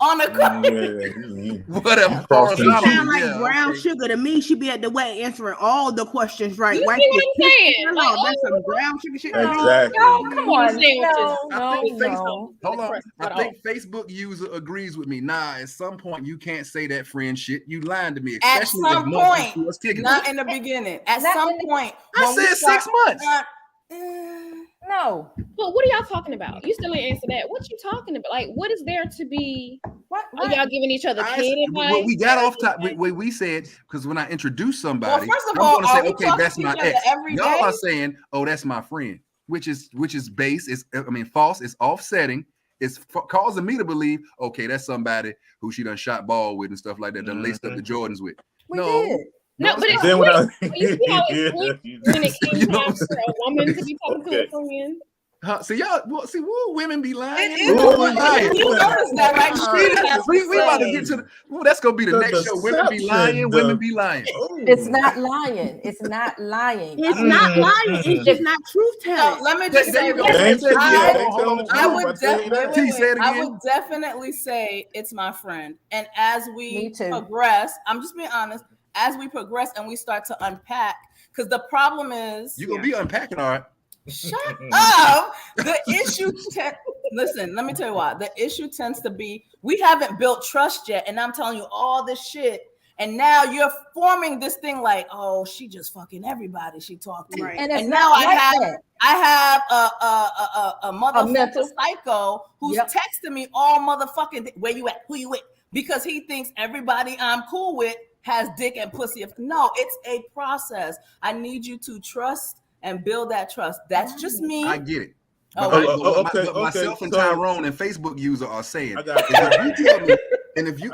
on the court. Whatever. She sound like brown sugar to me. She be at the way answering all the questions right. You see what I'm saying? That's some brown sugar shit. Exactly. No, come on. Hold on. I think Facebook user agrees with me. Nah, at some point you can't say that friend shit. You lying to me. At some point, not in the beginning. At some point. I said 6 months. No. But what are y'all talking about? You still ain't answer that. What you talking about? Like, what is there to be? What? Are y'all giving each other kid advice? Well, we got off top. We said, because when I introduce somebody, well, first of all, I'm going to say, okay, that's my ex. Y'all are day? saying, oh, that's my friend, which is base. False. It's offsetting. It's causing me to believe, okay, that's somebody who she done shot ball with and stuff like that, done laced up the Jordans with. No, but it's when you see how it's when it came time for a woman to be talking to a friend. See y'all. Women be lying. You notice that, right? We about to get to the. That's gonna be the next show. Women be lying. Women be lying. It's not lying. It's not lying. It's not lying. It's just not truth telling. Let me just say, I would definitely say it's my friend. And as we progress, I'm just being honest. As we progress and we start to unpack, because the problem is you're gonna be unpacking, all right. Shut up. The issue, listen, let me tell you why. The issue tends to be we haven't built trust yet, and I'm telling you all this shit, and now you're forming this thing like, oh, she just fucking everybody she talked to, right. And now I have a motherfucking psycho who's texting me all motherfucking where you at, who you with, because he thinks everybody I'm cool with has dick and pussy. No, it's a process. I need you to trust and build that trust. That's just me. I get it. Myself and Tyrone and Facebook user are saying, if you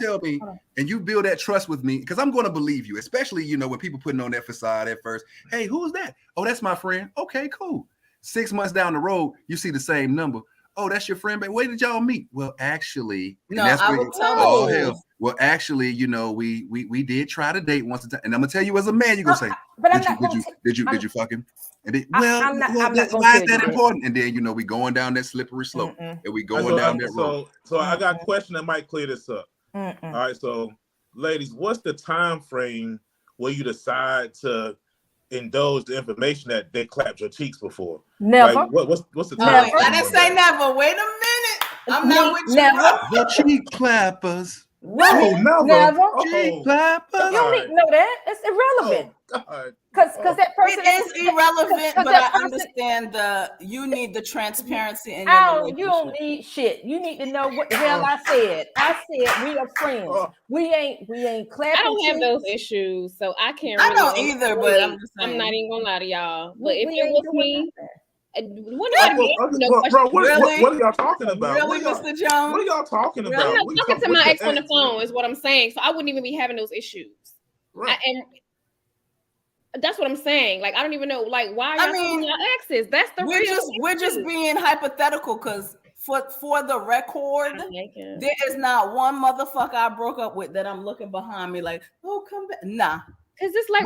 tell me, and you build that trust with me, because I'm going to believe you, especially when people putting on that facade at first. Hey, who's that? Oh, that's my friend. Okay, cool. 6 months down the road, you see the same number. Oh, that's your friend. But where did y'all meet? Well, actually, I would tell you. Well, actually, we did try to date once a time, and I'm gonna tell you as a man, you're gonna say, did you fuck him? And then, why is that important? And then we going down that slippery slope, and we going down that road. So I got a question that might clear this up. All right, so ladies, what's the time frame where you decide to indulge the information that they clapped your cheeks before? Never. Like, what's the time? I didn't say never. Wait a minute. I'm not with you. Never. The cheek clappers. No, never. Cheek clappers. You don't need to know that. It's irrelevant. God. Because that person It is irrelevant, 'cause but that I person- understand you need the transparency in your you don't relationship. need shit. You need to know what the hell I said. I said we are friends. We ain't clapping. I don't have cheeks. those issues, so I can't. I really don't either, but I'm just I'm saying. not even gonna lie to y'all. But We if it ain't was doing me, nothing. Bro, what are y'all talking about? Really, What Mr. are Jones? y'all talking about? I'm not What talking to what's my your ex on the ex? phone, is what I'm saying. So I wouldn't even be having those issues. Right. And that's what I'm saying. Like, I don't even know, like, why y'all talking about exes? That's the we're just being hypothetical because for the record, there is not one motherfucker I broke up with that I'm looking behind me like, oh, come back. Nah. Because it's like,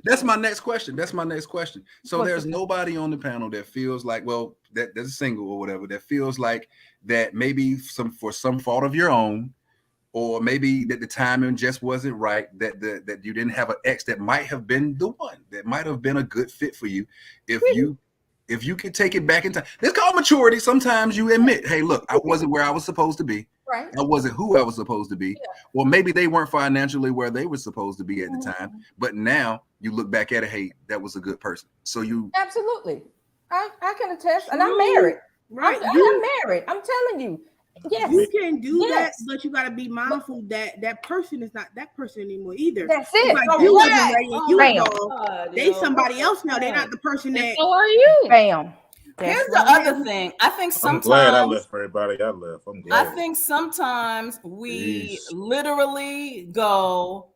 that's my next question. That's my next question. So there's nobody on the panel that feels like, well, that's a single or whatever, that feels like that maybe for some fault of your own, or maybe that the timing just wasn't right, that you didn't have an ex that might have been the one, that might have been a good fit for you. If you could take it back in time. It's called maturity. Sometimes you admit, hey, look, I wasn't where I was supposed to be. Right. I wasn't who I was supposed to be. Or maybe they weren't financially where they were supposed to be at the time. But now you look back at it, hey, that was a good person. So you absolutely. I can attest, and I'm married. Right. I'm married. I'm telling you. Yes. You can do that, but you got to be mindful that person is not that person anymore either. That's it. Like you wasn't ready and you Bam. they somebody else now. They're not the person that. So are you? Bam. Here's the other thing. I think sometimes I'm glad I left for everybody. I left. I'm glad. I think sometimes we literally go,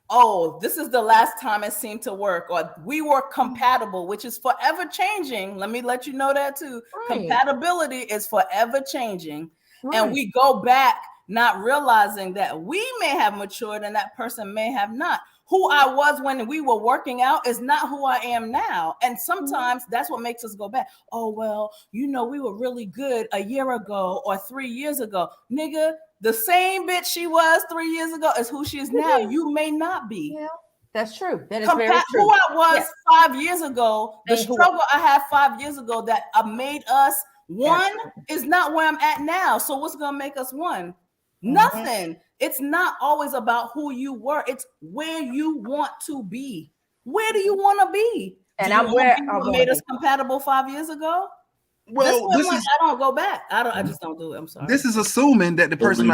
oh, this is the last time it seemed to work, or we were compatible, which is forever changing. Let me let you know that too. Right. Compatibility is forever changing. Right. And we go back not realizing that we may have matured and that person may have not. Who I was when we were working out is not who I am now. And sometimes that's what makes us go back. Oh, well, we were really good a year ago or 3 years ago. Nigga, the same bitch she was 3 years ago is who she is now. You may not be. Yeah, that's true. That is very true. Who I was 5 years ago, the struggle I had 5 years ago that made us one is not where I'm at now. So what's going to make us one? Nothing. It's not always about who you were. It's where you want to be. Where do you want to be? And I'm where I made us compatible 5 years ago. Well, I don't go back. I just don't do it. I'm sorry. This is assuming that the person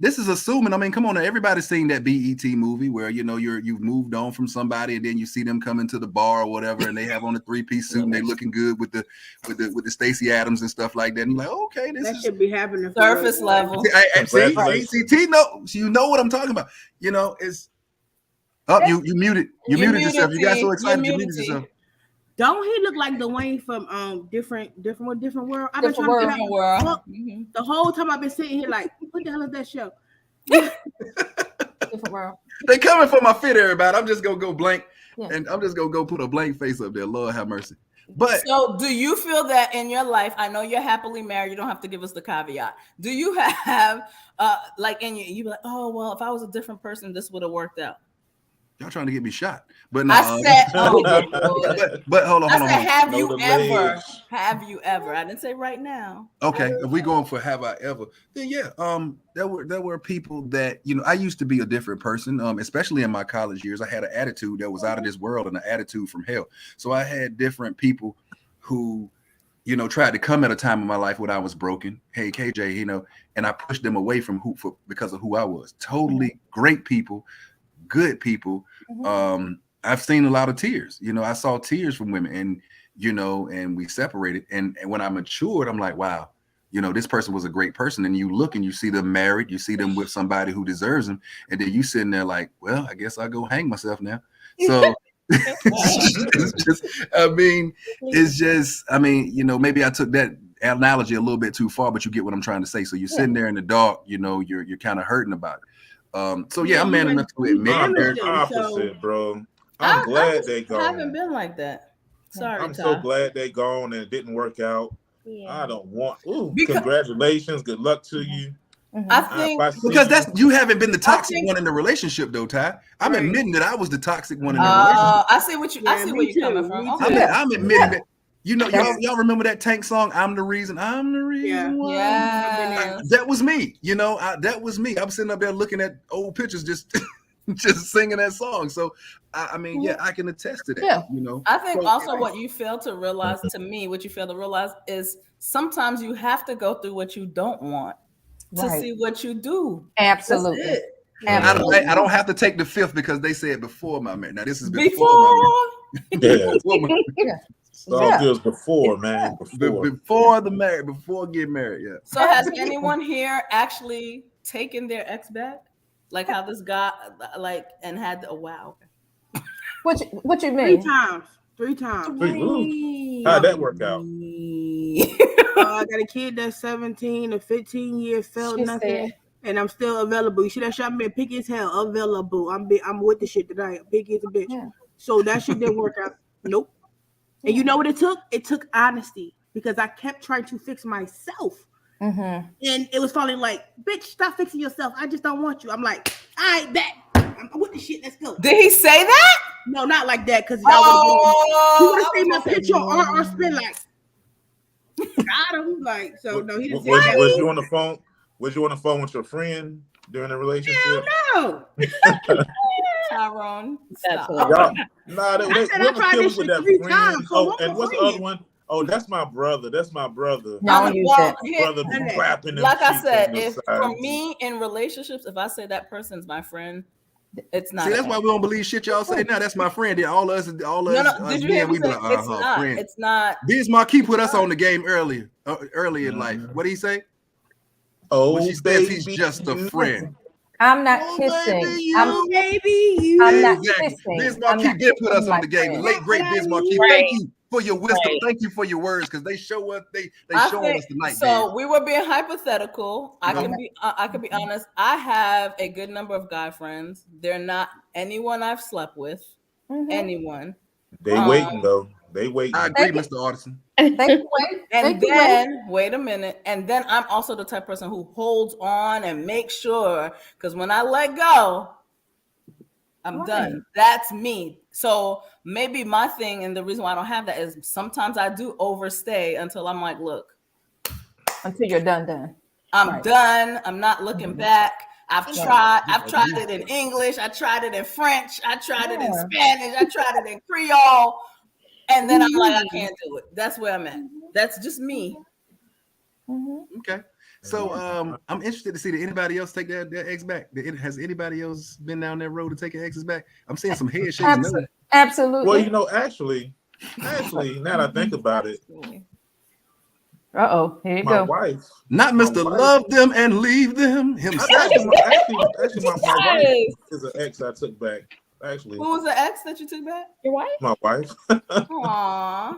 this is assuming. I mean, come on, everybody's seen that BET movie where you've moved on from somebody and then you see them come into the bar or whatever, and they have on a 3-piece suit and they looking good with the Stacey Adams and stuff like that. And you're like, okay, that should be happening. Surface level. See, you know what I'm talking about. It's you muted yourself. You got so excited you muted yourself. Don't he look like Dwayne from different world? I've been trying to get out. The whole time I've been sitting here like, what the hell is that show? Different world. They coming for my fit, everybody. I'm just gonna go blank, and I'm just gonna go put a blank face up there. Lord have mercy. But so, do you feel that in your life? I know you're happily married. You don't have to give us the caveat. Do you have you be like, oh well, if I was a different person, this would have worked out? Y'all trying to get me shot, but no. I said, but hold on. Have you ever? Have you ever? I didn't say right now. Okay, if we going for have I ever, then yeah. There were people that I used to be a different person. Especially in my college years, I had an attitude that was out of this world and an attitude from hell. So I had different people who, tried to come at a time in my life when I was broken. Hey, KJ, and I pushed them away from because of who I was. Totally great people. Good people. I've seen a lot of tears. I saw tears from women, and and we separated. And when I matured, I'm like, wow, this person was a great person. And you look and you see them married, you see them with somebody who deserves them, and then you sitting there like, well, I guess I'll go hang myself now. So maybe I took that analogy a little bit too far, but you get what I'm trying to say. So you're sitting there in the dark, you're kind of hurting about it. So I'm man enough to admit I'm opposite, bro. I'm glad they gone. I haven't been like that. Sorry, I'm so glad they gone and it didn't work out. Yeah. I don't want. Congratulations, good luck to you. I think because you haven't been the toxic one in the relationship, though, Ty. I'm admitting that I was the toxic one in the relationship. I see where you're coming from. Okay. I'm admitting that. Y'all remember that Tank song? I'm the reason. Yeah. That was me. That was me. I'm sitting up there looking at old pictures, just just singing that song. So I mean, yeah, I can attest to that. Yeah. You know, I think so, also what you fail to realize, to me, what you fail to realize is sometimes you have to go through what you don't want to Right. see what you do. Absolutely. That's it. Absolutely. I don't have to take the fifth because they said before my marriage. Now this is Before. Yeah. Yeah. All good was before, man. Before the marriage, before getting married. Yeah. So has anyone here actually taken their ex back? Like how this guy, like, and had the wow. What you Three mean? times. How'd that work out? I got a kid that's 17, a 15-year, felt She nothing, said- and I'm still available. You see that shot, man? Picky as hell, available. I'm with the shit tonight. Picky as a bitch. Yeah. So that shit didn't work out. Nope. And you know what it took? It took honesty because I kept trying to fix myself. Mm-hmm. And it was finally like, bitch, stop fixing yourself. I just don't want you. I'm like, I bet. I'm with the shit. Let's go. Did he say that? No, not like that. Because you Oh, want to see my picture or spin like, got him. Like, so no, he didn't say that. Was you on the phone? Was you on the phone with your friend during the relationship? Hell no. Tyrone. That's Stop. Y'all, nah, I said I tried this shit 3 times. So Oh, what and was what's the friend? other one? Oh, that's my brother. That's my brother. No, I don't use Well, that. here- Brother be clapping them like I cheeks said, on the if side. for me in relationships, if I say that person's my friend, it's not. See, that's why we don't believe shit y'all say now. That's my friend. Yeah, all us, No, no. Did you hear men, me we be say like, it's not? friend. It's not. Biz Marquis put us on the game early in life. What did he say? Oh, When she says he's just a friend. I'm not Oh, kissing. baby, I'm not Exactly. kissing. Biz I'm Marquis not did put us kissing on my the game. The friend. late great Biz Marquis. Right. Thank you for your wisdom. Right. Thank you for your words because they show us they I showing us think, tonight. so we were being hypothetical. I No. can be honest. I have a good number of guy friends. They're not anyone I've slept with. Mhm. Anyone. They waiting though. They waiting. I agree, Mr. Artisan. They can wait. And They can wait. then, wait a minute. And then I'm also the type of person who holds on and makes sure, because when I let go, I'm Right. done. That's me. So maybe my thing, and the reason why I don't have that is sometimes I do overstay until I'm like, look, Until you're done. I'm Right. done. I'm not looking back. I've Right. tried. I've tried it in English. I tried it in French. I tried it in Yeah. Spanish. I tried it in Creole. And then I'm like, I can't do it. That's where I'm at. That's just me. Mm-hmm. Okay. So I'm interested to see, did anybody else take their ex back? Has anybody else been down that road to take an ex's back? I'm seeing some head shakes. No. Absolutely. Well, you know, actually, now that I think about it, Uh-oh. Here you my go. wife, Not Mr. wife. Love them and leave them himself. actually, my wife Yes. is an ex I took back. Actually, Who was the ex that you took back? Your wife? my wife. Aww.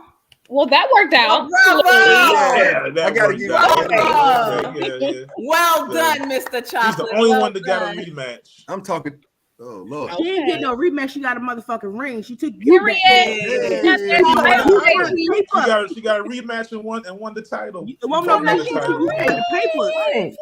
Well, that worked out. Well, bravo. That I gotta worked give out. you- Yeah. Well done, Mr. He's Chocolate. the only Well one that got done. a rematch. I'm talking. Oh Lord. She didn't get no rematch. She got a motherfucking ring. She took you back. Period. That's Hey. right. She got a rematch and won the title. It won't no Won the match. She title. took the paper. Right.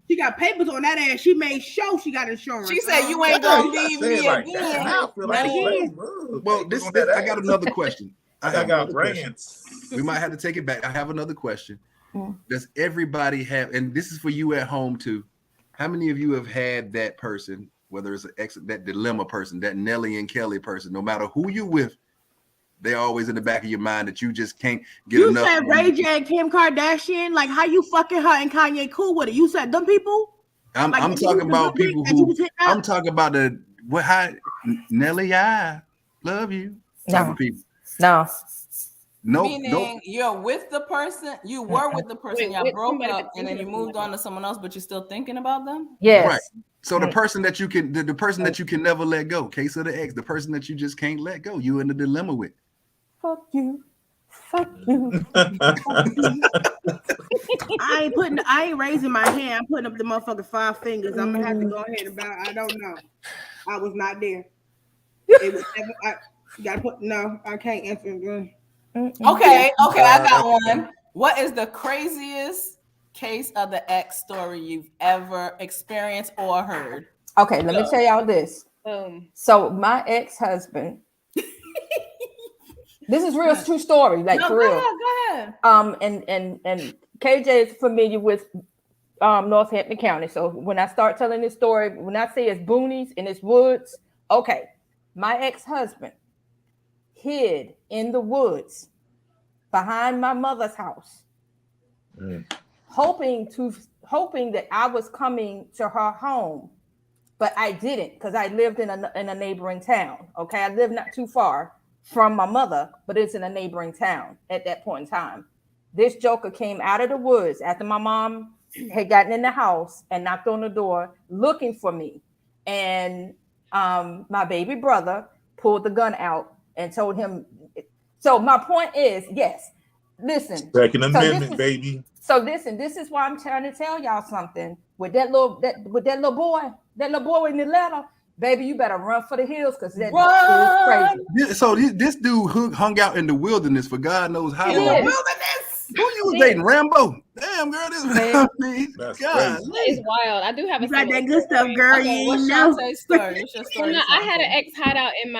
She got papers on that ass. She made sure she got insurance. She said, you Yeah, ain't gonna you gotta leave say me it like again. that. Now I feel like Not it's again. like, Well, papers this on that I got ass. another question. I have got another question. brands. We might have to take it back. I have another question. Mm. Does everybody have, and this is for you at home too, how many of you have had that person, whether it's an ex, that dilemma person, that Nelly and Kelly person, no matter who you with, they're always in the back of your mind that you just can't get You enough. said Ray J and Kim Kardashian. Like, how you fucking her and Kanye cool with it? You said them people? I'm Like, you talking was about the big people that you who, was hitting up? I'm talking about the, what, how, Nelly, I love you type No. of people. No. Nope, Meaning nope. you're with the person, you were with the person, y'all With broke somebody, up, but and then you thinking of moved on to someone else, but you're still thinking about them? Yes. Right. So the Mm. person that you can, the person that you can never let go, case of the ex, the person that you just can't let go, you in the dilemma with. Fuck you. Fuck you. I ain't raising my hand. I'm putting up the motherfucking 5 fingers. I'm gonna have to go ahead and bow. I don't know. I was not there. It was never, you gotta put no. I can't answer. Okay, I got one. What is the craziest case of the ex story you've ever experienced or heard? Okay, let me tell y'all this. So my ex-husband, this is real true story, like No, for go real. ahead, go ahead. And KJ is familiar with Northampton County. So when I start telling this story, when I say it's boonies and it's woods, okay, my ex-husband hid in the woods behind my mother's house, hoping that I was coming to her home, but I didn't because I lived in a neighboring town. Okay, I lived not too far from my mother, but it's in a neighboring town at that point in time. This joker came out of the woods after my mom had gotten in the house and knocked on the door looking for me. And my baby brother pulled the gun out and told him. So my point is, yes, listen. Second Amendment, baby. So listen, this is why I'm trying to tell y'all something. With that little boy in the letter, baby, you better run for the hills because that is crazy. So this dude hung out in the wilderness for God knows how long. Wilderness. Who you was dating, Rambo? Damn, girl, this That's God. It's wild. I do have a You got that good stuff, girl. Okay, You what's ain't know. Shantae's story? What's your story? I had an ex hideout in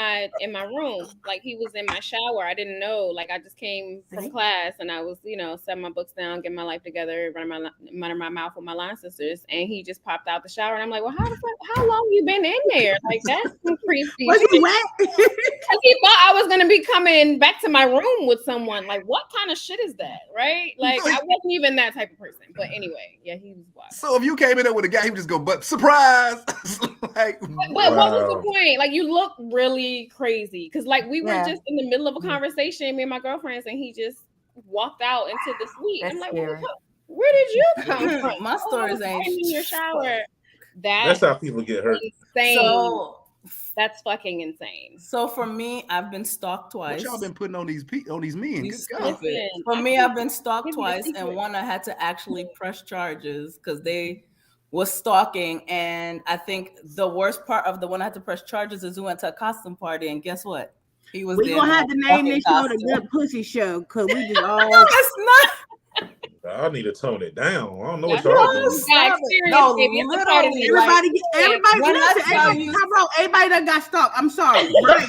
my room. Like he was in my shower. I didn't know. Like I just came from class and I was, setting my books down, getting my life together, running my mouth with my line sisters, and he just popped out the shower. And I'm like, well, how long you been in there? Like that's some creepy. Was he wet? Because he thought I was gonna be coming back to my room with someone. Like, what kind of shit is that, right? Like, I wasn't even that type of person. But anyway, yeah, he was wild. So if you came in there with a guy, he would just go, but surprise. Like, but what was the point? Like, you look really crazy because, like, we were just in the middle of a conversation, me and my girlfriends, and he just walked out into the suite. That's I'm like, scary. where did you come from? My stories ain't in your shower. That's how people get hurt. Insane. So that's fucking insane. So for me, I've been stalked twice. What y'all been putting on these men? These Good God. stupid. For me, I've been stalked twice, and one I had to actually press charges because they was stalking. And I think the worst part of the one I had to press charges is we went to a costume party, and guess what? He was. We there gonna have to name this show the costume. Good Pussy Show because we just all. No, it's not. I need to tone it down. I don't know what No, y'all doing. stop it. No, literally, Everybody that got stalked. I'm sorry. Right.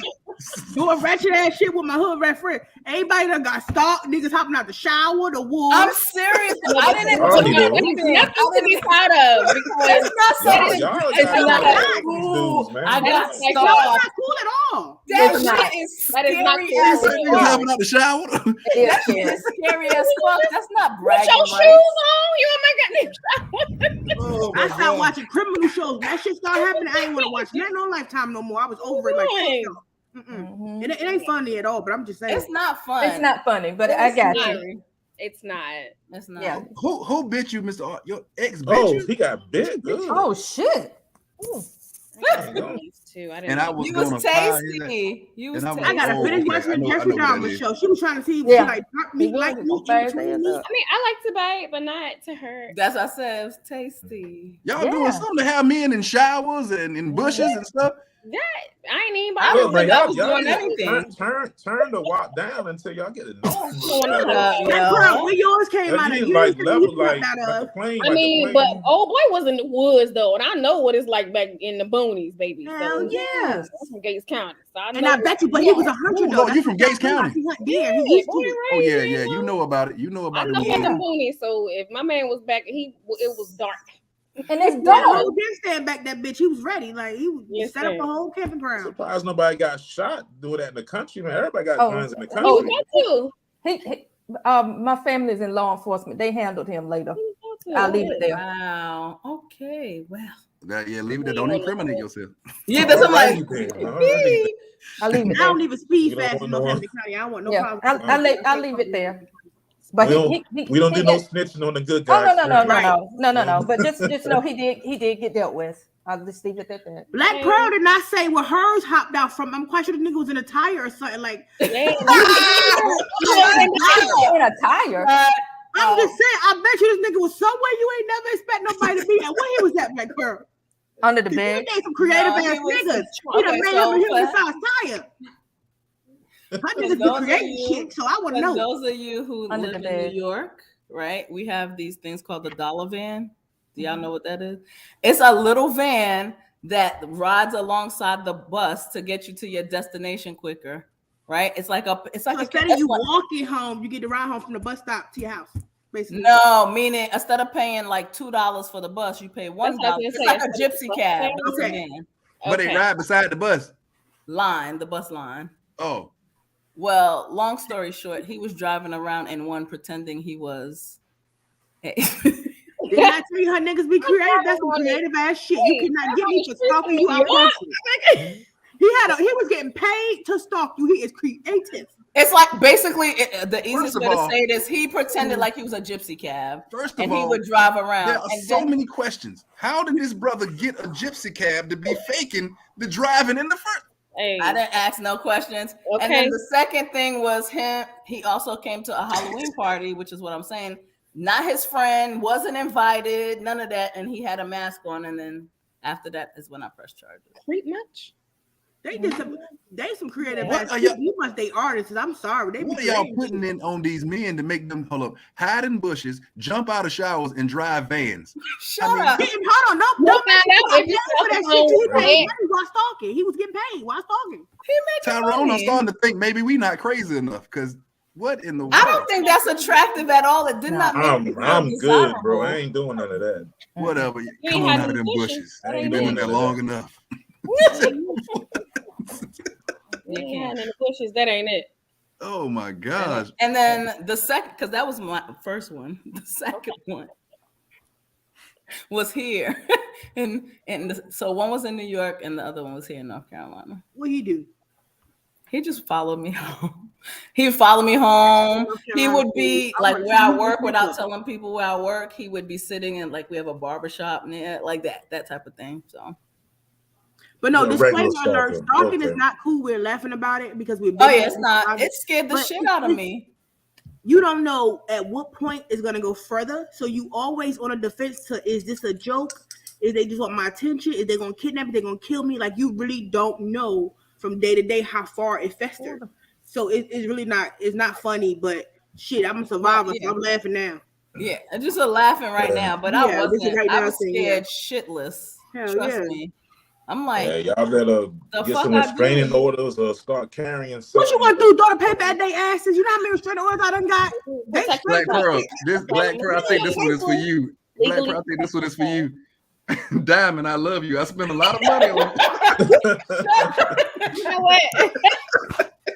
Doing ratchet ass shit with my hood rat friend. Everybody that got stalked, niggas hopping out the shower, the woods. I'm serious. I didn't Oh, do yeah. anything. Nothing to be proud of because It's not something. Y'all It's gotta not respect cool. these dudes, man. I got That's like- No, stalked. it's not cool at all. That It's not. shit is That is not scary cool. as You fuck. hopping out the shower? It is That shit scary. is scary as fuck. That's not Put bragging your rights. shoes on. You in my goddamn Oh, my I stopped God. watching criminal shows. That shit started happening. I ain't want to watch nothing on Lifetime no more. I was over it. Like, Right. fuck y'all. Mhm. It ain't funny at all. But I'm just saying. It's not fun. It's not funny, but I got you. scary. It's not. It's not. Yeah. Who bit you, Mr. Art? Your ex bit Oh, you? he got bit. Good. Oh shit. Too. I didn't And I know. was You gonna was fire his ass. tasty. You was And I was- I gotta Oh, finish okay. watching I the know Jeffrey what that Dahmer is. show. She was trying to see if Yeah. she like dark meat, light meat, Fires in their between ass meat. up. I mean, I like to bite, but not to hurt. That's what I said. It was tasty. Y'all Yeah. doing something to have men in showers and in bushes and stuff? That I ain't even. I Look, don't man, think I y'all, was y'all doing need to anything. turn the walk down until y'all get to know him. That girl, where yours came out of? You You like said level you like popped out the of. plane. I mean, but old boy was in the woods though, and I know what it's like back in the boonies, baby. Hell So, yeah. I'm from Gates County, so I know. And I bet you, but he was a hunter Ooh, though. Lord, you from Gates County? He hunt deer. He Yeah, used boy, to it. Oh right, yeah, you yeah. know? You know about it. You know I about know it. about the boonies, so if my man was back, it was dark. And it's That dark. whole deer stand back that bitch. He was ready. Like he Yes, set up sir. a whole camping ground. surprised nobody got shot doing that in the country, man. Everybody got Oh. guns in the He country. was that too. He my family's in law enforcement. They handled him later. He was that too. I'll leave it there. Wow. Okay. Well. Yeah, leave it there. Don't incriminate yourself. Yeah, that's what I'm like. Alrighty then, alrighty. I'll leave it I there. don't even speed You don't fast want in no- Northampton County. I don't want no Yeah, problem. I'll leave it there. But We don't do no did- snitching on the good Oh guys. no. But just know he did get dealt with. I'll just leave it at that. Black Pearl did not say where hers hopped out from. I'm quite sure the nigga was in a tire or something. Like Yeah. In a tire. I'm just saying, I bet you this nigga was somewhere you ain't never expect nobody to be at. Where he was at, Black Pearl? Under the He bed. made some creative No, he ass was- niggas. He done okay, made so him for- a size tire. Her niggas be those of creating you- shit, so I want to For know. those of you who Under live the in bed. New York, right? We have these things called the dollar van. Do y'all know what that is? It's a little van that rides alongside the bus to get you to your destination quicker, right? It's like So a instead of you walking home, you get to ride home from the bus stop to your house. Basically. No, meaning instead of paying like $2 for the bus, you pay $1. It's like a gypsy cab. Okay. But they ride beside the bus. The bus line. Oh. Well, long story short, he was driving around in one pretending he was. Did I tell you how niggas be creative? That's some creative ass shit. You cannot get me for stalking you out person. He was getting paid to stalk you. He is creative. It's like basically the easiest way to say it is he pretended like he was a gypsy cab. First of all, he would drive around. There are so many questions. How did this brother get a gypsy cab to be faking the driving in the first? Hey. I didn't ask no questions. Okay. And then the second thing was him. He also came to a Halloween party, which is what I'm saying. Not his friend, wasn't invited, none of that, and he had a mask on. And then after that is when I pressed charges. Creep much? They did some creative ass shit. You must date artists. I'm sorry. What are y'all putting in on these men to make them hide in bushes, jump out of showers, and drive vans? Shut up. Hold on, no. He was getting paid while stalking. Tyrone, I'm starting to think maybe we not crazy enough because what in the world? I don't think that's attractive at all. It did not make I'm good, bro. I ain't doing none of that. Whatever. Come on out of them bushes. I ain't been in there long enough. You can't in the bushes. That ain't it. Oh my gosh. And then the second, because that was my first one. The second one was here. So one was in New York and the other one was here in North Carolina. What he do? He just followed me home. He would follow me home. He would be like where I work without telling people where I work. He would be sitting in like we have a barbershop near, like that type of thing. So. But no, disclaimer alert, stalking is not cool. We're laughing about it because we're it's not. It scared the shit out of me. You don't know at what point it's gonna go further. So you always on a defense to is this a joke? Is they just want my attention? Is they gonna kidnap me? They're gonna kill me? Like you really don't know from day to day how far it festered. So it's really not, it's not funny, but shit, I'm a survivor, so I'm laughing now. Yeah, I'm just laughing right now, but I wasn't. I was scared shitless. Trust me. I'm like, y'all better get some restraining orders or start carrying something. What you want to do? Daughter pay back their asses? You know how many restraining orders I done got? Black Pearl, I think this one is for you. Black Pearl, I think this one is for you. Diamond, I love you. I spent a lot of money on You know what?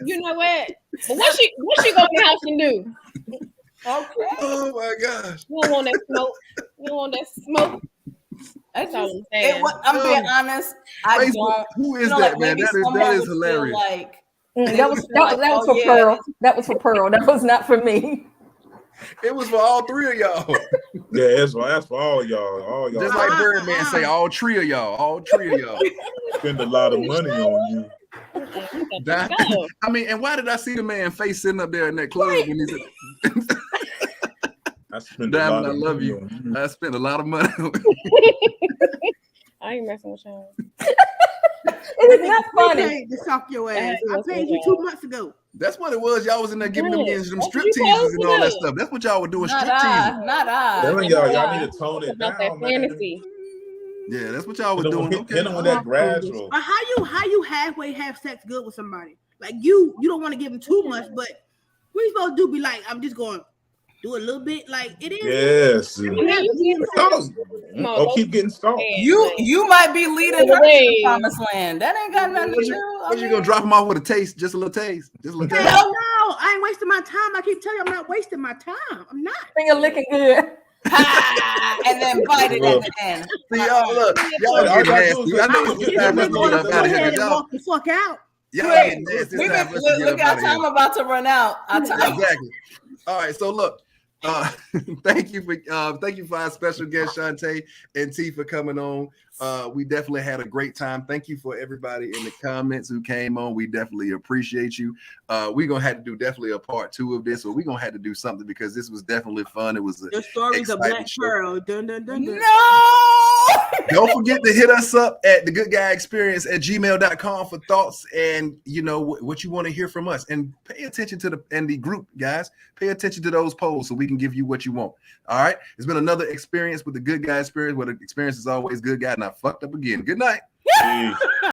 You know what? But what she go in the house and do? Okay. Oh my gosh. You don't want that smoke. You don't want that smoke. That's all I'm saying. I'm being honest. I don't. Who is that, man? That is hilarious. That was for Pearl. That was for Pearl. That was not for me. It was for all three of y'all. Yeah, that's for all y'all. All y'all. Just like Birdman say, all three of y'all. All three of y'all. Spend a lot of money on you. I mean, and why did I see the man face sitting up there in that club when he said, Diamond, I love you. I spent a lot of money on you. I ain't messing with y'all. It's not funny to suck your ass. I paid you 2 months ago. That's what it was. Y'all was in there giving them strip teases and all that stuff. That's what y'all were doing. Strip teasing. Not I. Y'all need to tone it down. That fantasy. Yeah, that's what y'all was doing. Hit them with that gradual. But how you halfway have sex good with somebody? Like you don't want to give them too much, but what you supposed to do? Be like, I'm just going. Do a little bit, like it is. Yes. Keep getting stalked. You might be leading her to the promised land. That ain't got nothing to do. What you gonna drop them off with a taste? Just a little taste. Just a little taste. Hell no, I ain't wasting my time. I keep telling you, I'm not wasting my time. I'm not. Finger licking good. And then bite it at the end. See, y'all look. Y'all get nasty. I know it's time for us to get up out of here. Walk the fuck out. Y'all get nasty. Look, our time about to run out. Exactly. All right, so look. Thank you for our special guest Shantae and T for coming on. We definitely had a great time. Thank you for everybody in the comments who came on. We definitely appreciate you. We're gonna have to do definitely a part 2 of this, or we're gonna have to do something because this was definitely fun. It was the stories of Black Pearl. Dun, dun, dun, dun. No. Don't forget to hit us up at thegoodguyexperience@gmail.com for thoughts and what you want to hear from us. And pay attention to the group, guys. Pay attention to those polls so we can give you what you want. All right. It's been another experience with the Good Guy Experience, where the experience is always good guy, and I fucked up again. Good night.